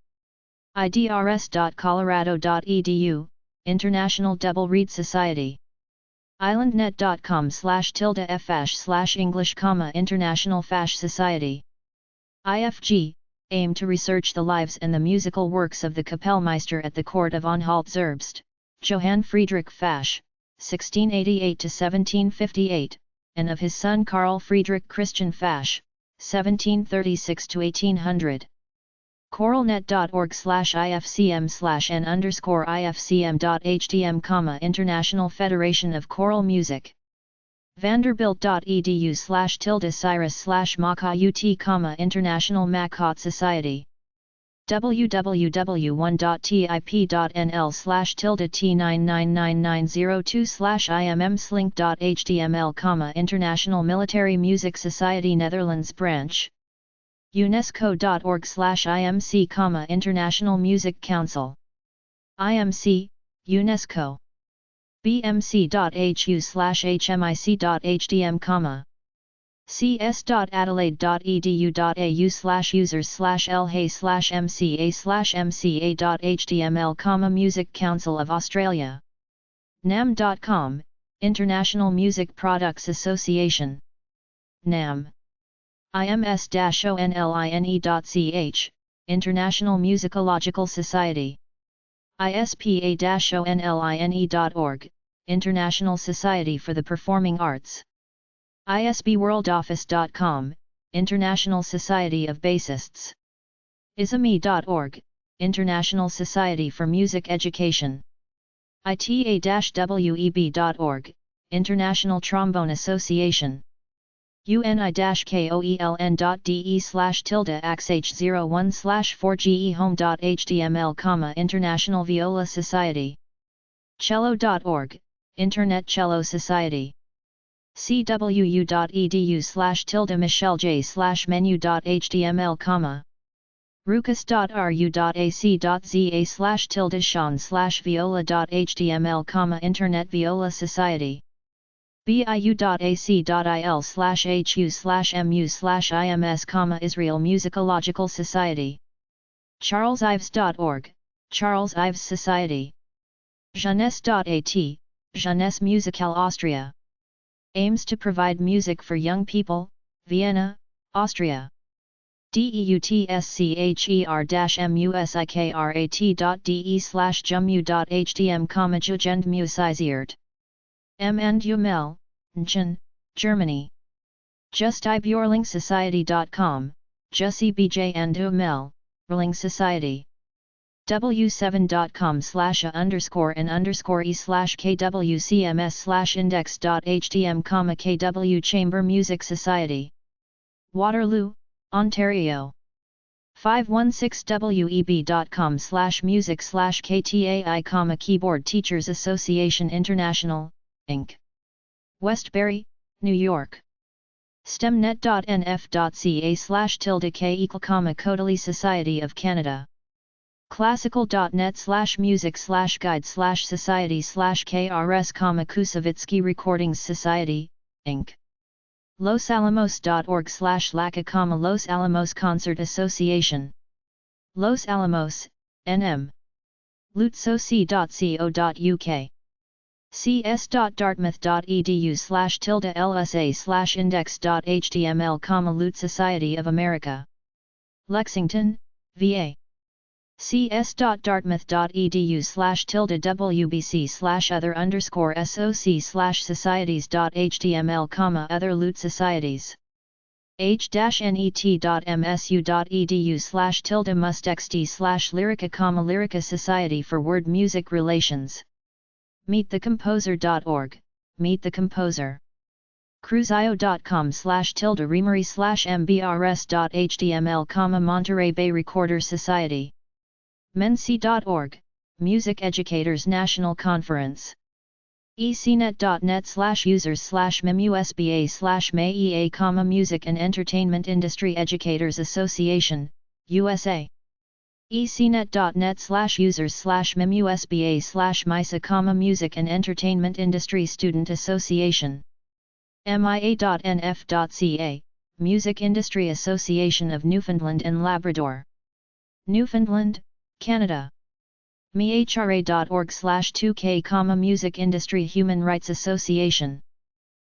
Speaker 1: idrs.colorado.edu, International Double Reed Society. islandnet.com/f-English, International Fash Society. IFG, aim to research the lives and the musical works of the Kapellmeister at the court of Anhalt-Zerbst, Johann Friedrich Fasch, 1688–1758, and of his son Karl Friedrich Christian Fasch, 1736–1800. Choralnet.org/ifcm/n_ifcm.htm, International Federation of Choral Music. Vanderbilt.edu/Cyrus/Mach-UT, International Mach-Hot Society. www.tip.nl/T99990/IMMslink.html, International Military Music Society Netherlands Branch. UNESCO.org/IMC, International Music Council. IMC, UNESCO. bmc.hu/hmic.hdm, cs.adelaide.edu.au/users/lhay/mca/mca.html, Music Council of Australia. nam.com, International Music Products Association. NAM. ims-online.ch, International Musicological Society. ispa-online.org, International Society for the Performing Arts. isbworldoffice.com, International Society of Bassists. isame.org, International Society for Music Education. ita-web.org, International Trombone Association. uni-koln.de/axh01/4gehome.html, International Viola Society. cello.org, Internet Cello Society. cwu.edu/michelj/menu.html, rucus.ru.ac.za/sean/viola.html, Internet Viola Society. biu.ac.il/hu/mu/ims, Israel Musicological Society. charlesives.org, Charles Ives Society. jeunesse.at, Jeunesse Musicale Austria. Aims to provide music for young people, Vienna, Austria. deutscher-musikrat.de/jummu.htm, Jugendmusiziert. M&Umel, Nchen, Germany. justibjorlingsociety.com, Jussi BJ and Umel, Erling Society. w7.com/a_e/kwcms/index.htm, KW Chamber Music Society. Waterloo, Ontario. 516web.com/music/ktai, Keyboard Teachers Association International, Inc. Westbury, New York. stemnet.nf.ca/ke, Codaly Society of Canada. classical.net/music/guide/society/KRS, Kusavitsky Recordings Society, Inc. losalamos.org/LACA, Los Alamos Concert Association. Los Alamos, NM. lutsoc.co.uk. cs.dartmouth.edu/LSA/index.html, Lute Society of America. Lexington, VA. cs.dartmouth.edu/other_soc/societies.html, other Lute Societies. h-net.msu.edu/mustxt/lyrica, Lyrica Society for Word Music Relations. meetthecomposer.org, Meet the Composer. cruzio.com/tilde-remery/mbrs.html, Monterey Bay Recorder Society. mensi.org, Music Educators National Conference. ecnet.net/users/memusba/mayea, Music and Entertainment Industry Educators Association, USA. ecnet.net/users/mimusba/MISA, Music and Entertainment Industry Student Association. mia.nf.ca, Music Industry Association of Newfoundland and Labrador. Newfoundland, Canada. mihra.org/2k, Music Industry Human Rights Association.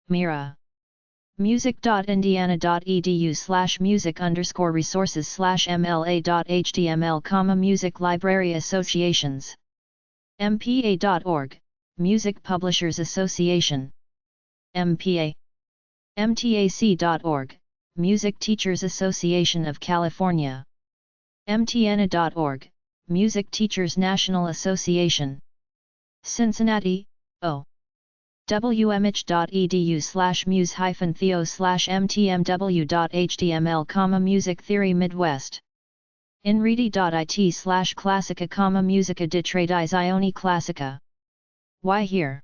Speaker 1: MIRA. music.indiana.edu/music_resources/mla.html, Music Library Associations. mpa.org, Music Publishers Association. MPA. mtac.org, Music Teachers Association of California. mtna.org, Music Teachers National Association. Cincinnati, O. wmh.edu/muse-theo/mtmw.html, Music Theory Midwest. inredi.it/classica, Musica de Tradis Ioni Classica. Why here?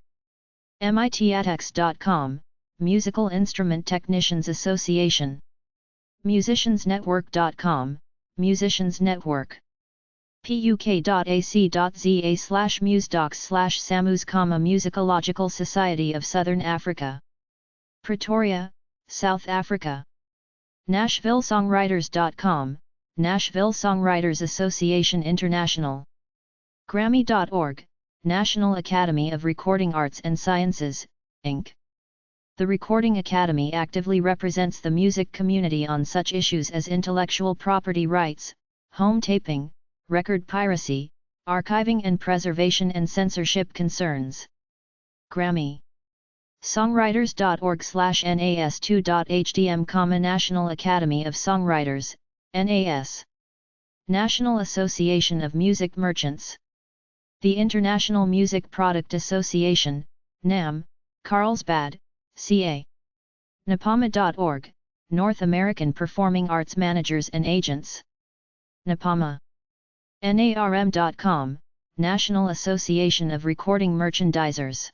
Speaker 1: mitAtex.com, Musical Instrument Technicians Association. musiciansnetwork.com, Musicians Network. puk.ac.za/musedocs/samus, Musicological Society of Southern Africa. Pretoria, South Africa. nashvillesongwriters.com, Nashville Songwriters Association International. Grammy.org, National Academy of Recording Arts and Sciences, Inc. The Recording Academy actively represents the music community on such issues as intellectual property rights, home taping, record piracy, archiving and preservation, and censorship concerns. Grammy. Songwriters.org/nas2.htm, National Academy of Songwriters, NAS. National Association of Music Merchants. The International Music Product Association, NAM, Carlsbad, CA. NAPAMA.org, North American Performing Arts Managers and Agents. NAPAMA. NARM.com, National Association of Recording Merchandisers.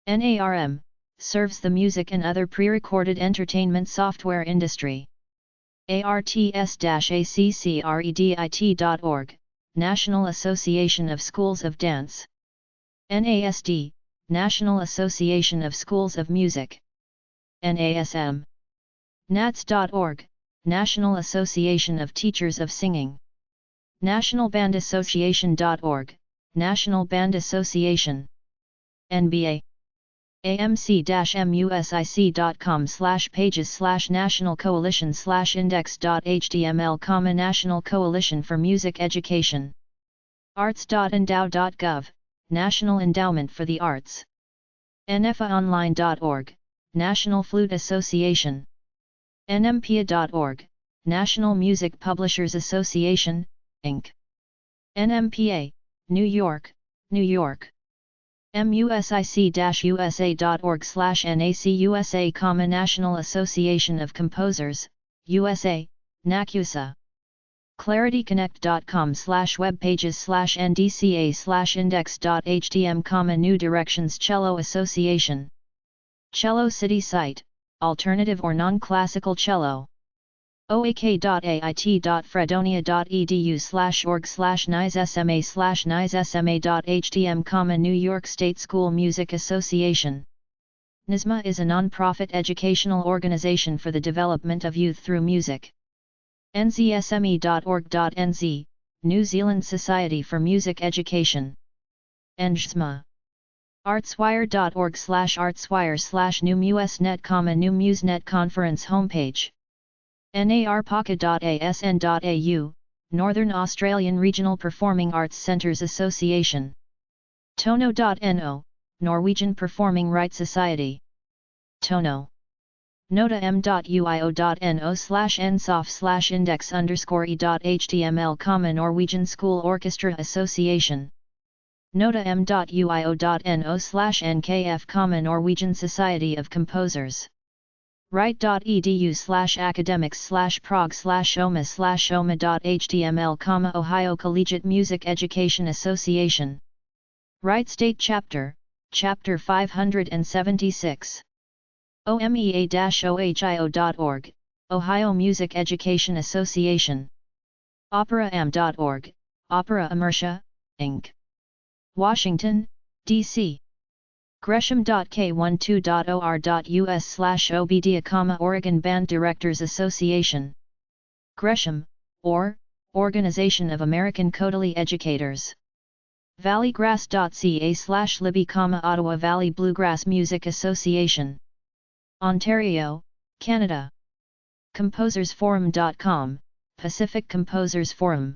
Speaker 1: NARM, serves the music and other pre-recorded entertainment software industry. ARTS-ACCREDIT.org, National Association of Schools of Dance. NASD, National Association of Schools of Music. NASM. NATS.org, National Association of Teachers of Singing. NationalBandAssociation.org, National Band Association. NBA. amc-music.com/pages/national-coalition/index.html, National Coalition for Music Education. arts.endow.gov, National Endowment for the Arts. nfaonline.org, National Flute Association. nmpia.org, National Music Publishers Association, Inc. NMPA, New York, New York. music-usa.org/NACUSA, National Association of Composers, USA, NACUSA. clarityconnect.com/webpages/ndca/index.htm, New Directions Cello Association. Cello City Site, Alternative or Non-Classical Cello. oak.ait.fredonia.edu/org/nisSMA/nisSMA.htm, New York State School Music Association. NSMA is a non-profit educational organization for the development of youth through music. nzsme.org.nz, New Zealand Society for Music Education. NZSMA. artswire.org/artswire/newmusnet, New MuseNet Conference homepage. narpoca.asn.au, Northern Australian Regional Performing Arts Centres Association. tono.no, Norwegian Performing Rights Society. Tono. nota.m.uio.no/nsof/index_e.html, Norwegian School Orchestra Association. nota.m.uio.no/nkf, Norwegian Society of Composers. right.edu/academics/prog/oma/oma.html, Ohio Collegiate Music Education Association. Right State Chapter, Chapter 576. omea-ohio.org, Ohio Music Education Association. OperaAm.org, Opera Immersia, Inc. Washington, D.C. Gresham.k12.or.us/obda, Oregon Band Directors Association. Gresham, or, Organization of American Cotelie Educators. Valleygrass.ca/Libby, Ottawa Valley Bluegrass Music Association. Ontario, Canada. ComposersForum.com, Pacific Composers Forum.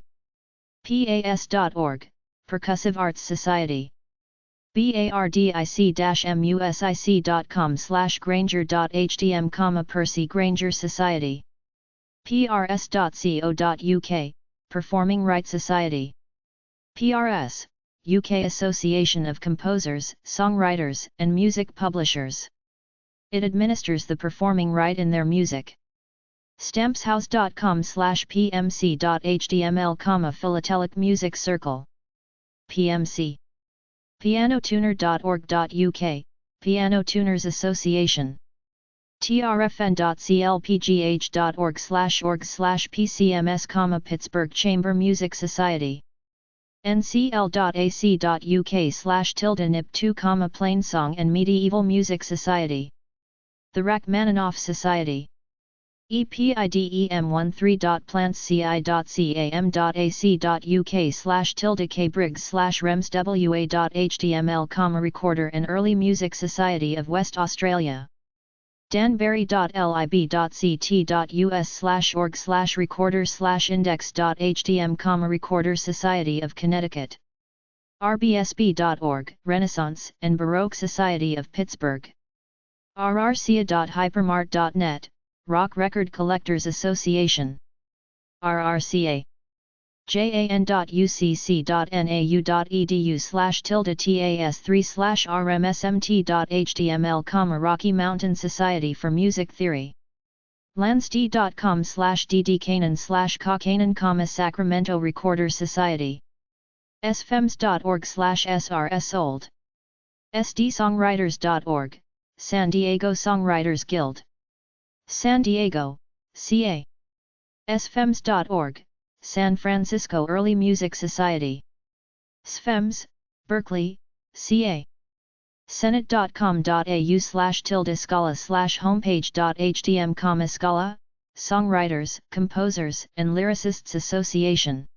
Speaker 1: PAS.org, Percussive Arts Society. bardic.com/granger.htm, Percy Granger Society. prs.co.uk, Performing Rights Society. PRS, UK Association of Composers, Songwriters, and Music Publishers. It administers the performing right in their music. Stampshouse.com/pmc.html, Philatelic Music Circle. PMC. pianotuner.org.uk, Piano Tuners Association. trfn.clpgh.org/PCMS, Pittsburgh Chamber Music Society. ncl.ac.uk/nip2, Plainsong and Medieval Music Society. The Rachmaninoff Society. epidem13.plantsci.ca.uk/k-briggs/remswa.html, Recorder and Early Music Society of West Australia. danbury.lib.ct.us/org/recorder/index.htm, Recorder Society of Connecticut. rbsb.org, Renaissance and Baroque Society of Pittsburgh. rrca.hypermart.net, Rock Record Collectors Association. RRCA. jan.ucc.nau.edu/tas3/rmsmt.html, Rocky Mountain Society for Music Theory. lansd.com/ddcanon/caucanon, Sacramento Recorder Society. sfems.org/srsold. sdsongwriters.org, San Diego Songwriters Guild. San Diego, CA. sfems.org, San Francisco Early Music Society. SFEMS, Berkeley, CA. senate.com.au/scala/homepage.htm, Scala, Songwriters, Composers, and Lyricists Association.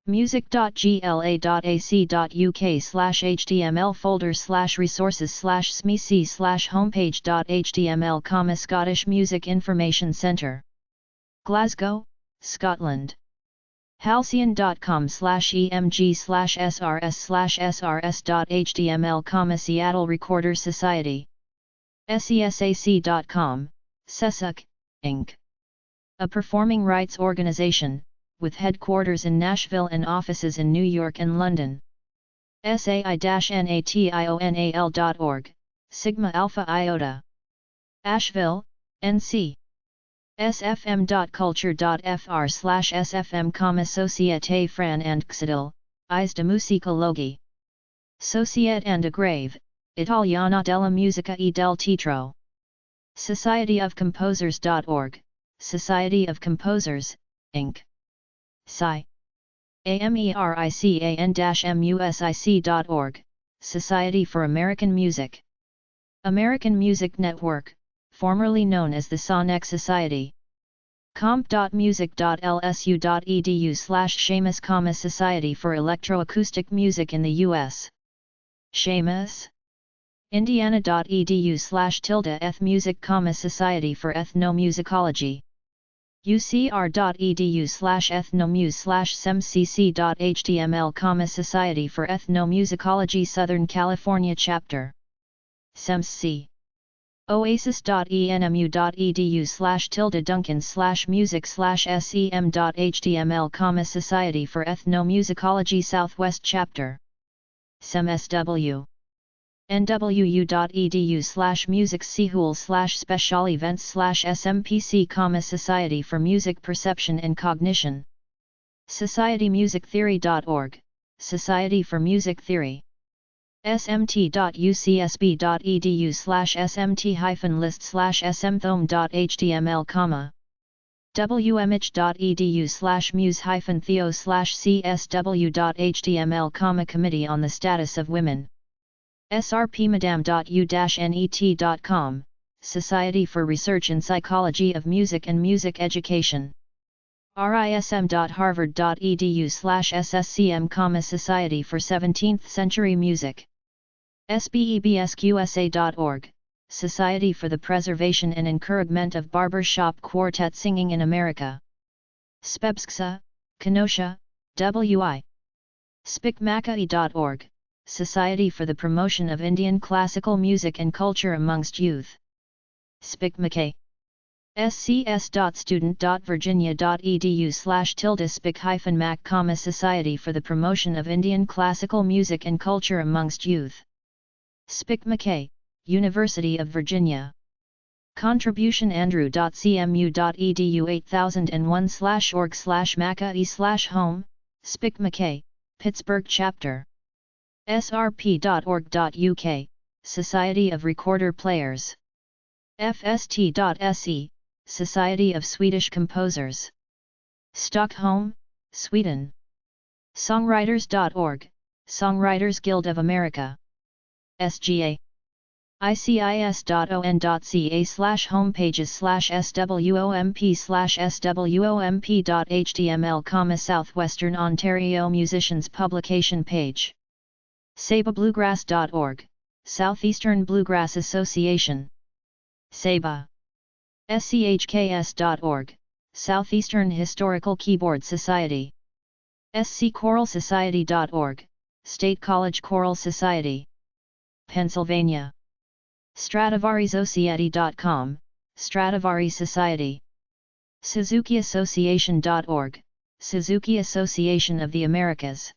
Speaker 1: music.gla.ac.uk/html folder/resources/smec/homepage.html, Scottish Music Information Centre. Glasgow, Scotland. halcyon.com/emg/srs/srs.html, Seattle Recorder Society. sesac.com, SESAC, Inc. A performing rights organization, with headquarters in Nashville and offices in New York and London. sai-national.org, Sigma Alpha Iota. Asheville, NC. sfm.culture.fr/sfm, Société Fran and Xidil, Is de Musicologie. Société and Grave, Italiana della Musica e del Teatro. Societyofcomposers.org, Society of Composers, Inc. Sci. american-music.org, Society for American Music. American Music Network, formerly known as the Sonic Society. comp.music.lsu.edu/Seamus, Society for Electroacoustic Music in the U.S. Seamus. Indiana.edu/eth Music, Society for Ethnomusicology. ucr.edu/ethnomuse/semcc.html, Society for Ethnomusicology Southern California Chapter. SEMSC. oasis.enmu.edu/Duncan/music/sem.html, Society for Ethnomusicology Southwest Chapter. SEMSW. nwu.edu/music/special events/smpc, Society for Music Perception and Cognition. societymusictheory.org, Society for Music Theory. smt.ucsb.edu/smt-list/smthome.html, wmich.edu/muse-theo/csw.html, Committee on the Status of Women. srpmadam.u-net.com, Society for Research in Psychology of Music and Music Education. rism.harvard.edu/sscm, Society for 17th Century Music. sbebsqsa.org, Society for the Preservation and Encouragement of Barbershop Quartet Singing in America. spebsksa, Kenosha, WI. spikmakai.org, Society for the Promotion of Indian Classical Music and Culture amongst Youth. spikmakai. scs.student.virginia.edu/spic-mac, Society for the Promotion of Indian Classical Music and Culture amongst Youth. spicmackay, University of Virginia. Contribution andrew.cmu.edu 8001/org/mackay/home, spicmackay, Pittsburgh Chapter. srp.org.uk, Society of Recorder Players. fst.se, Society of Swedish Composers. Stockholm, Sweden. Songwriters.org, Songwriters Guild of America. SGA. icis.on.ca/homepages/swomp/swomp.html, Southwestern Ontario Musicians Publication Page. sababluegrass.org, Southeastern Bluegrass Association. Saba. schks.org, Southeastern Historical Keyboard Society. scchoralsociety.org, State College Choral Society. Pennsylvania. StradivariSociety.com, Stradivari Society. SuzukiAssociation.org, Suzuki Association of the Americas.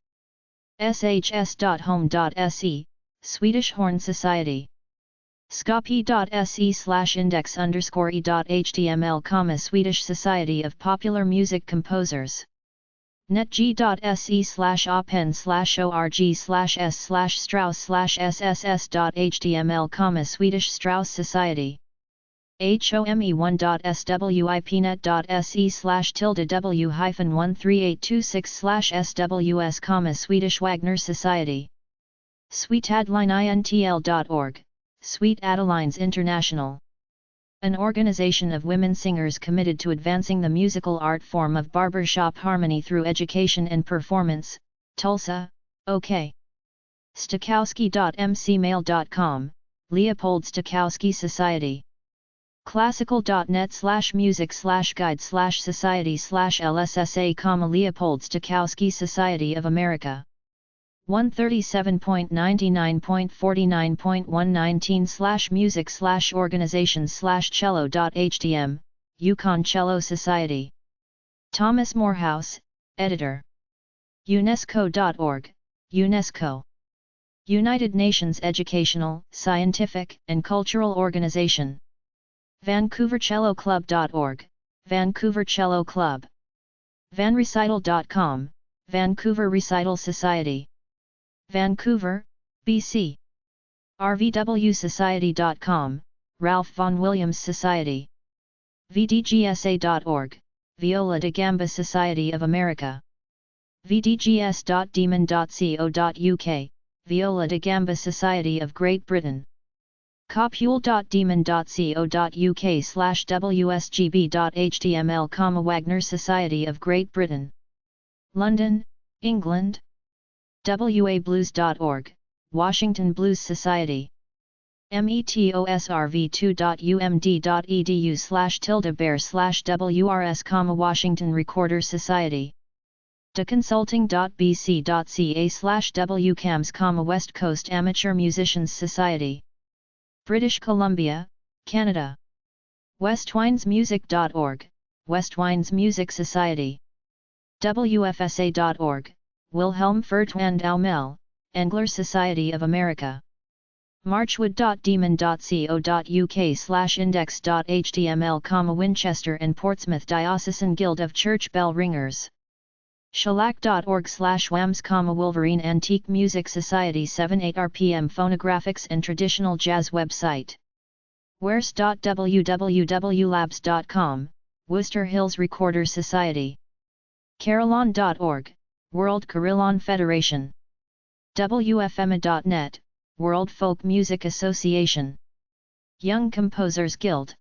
Speaker 1: shs.home.se, Swedish Horn Society. scopy.se/index_e.html, Swedish Society of Popular Music Composers. netg.se/open/org/s/strauss/sss.html, Swedish Strauss Society. home1.swipnet.se/w-13826/sws, Swedish Wagner Society. sweetadelineintl.org, Sweet Adelines International. An organization of women singers committed to advancing the musical art form of barbershop harmony through education and performance, Tulsa, OK. Stokowski.mcmail.com, Leopold Stokowski Society. classical.net/music/guide/society/LSSA, Leopold Stokowski Society of America. 137.99.49.119/music/organizations/cello.htm, Yukon Cello Society. Thomas Morehouse, Editor. UNESCO.org, UNESCO. United Nations Educational, Scientific, and Cultural Organization. VancouverCelloClub.org, Vancouver Cello Club. VanRecital.com, Vancouver Recital Society. Vancouver, BC. RVWSociety.com, Ralph Vaughan Williams Society. VDGSA.org, Viola da Gamba Society of America. VDGS.demon.co.uk, Viola da Gamba Society of Great Britain. copule.demon.co.uk/wsgb.html, Wagner Society of Great Britain. London, England. wablues.org, Washington Blues Society. metosrv2.umd.edu/bear/wrs, Washington Recorder Society. deconsulting.bc.ca/wcams, West Coast Amateur Musicians Society. British Columbia, Canada. westwinesmusic.org, Westwines Music Society. wfsa.org, Wilhelm Ferdinand Aumel, Engler Society of America. marchwood.demon.co.uk/index.html, Winchester and Portsmouth Diocesan Guild of Church Bell Ringers. shellac.org/whams, Wolverine Antique Music Society. 78 RPM Phonographics and Traditional Jazz website. wares.www.labs.com, Worcester Hills Recorders Society. Carillon.org, World Carillon Federation. WFMA.net, World Folk Music Association. Young Composers Guild.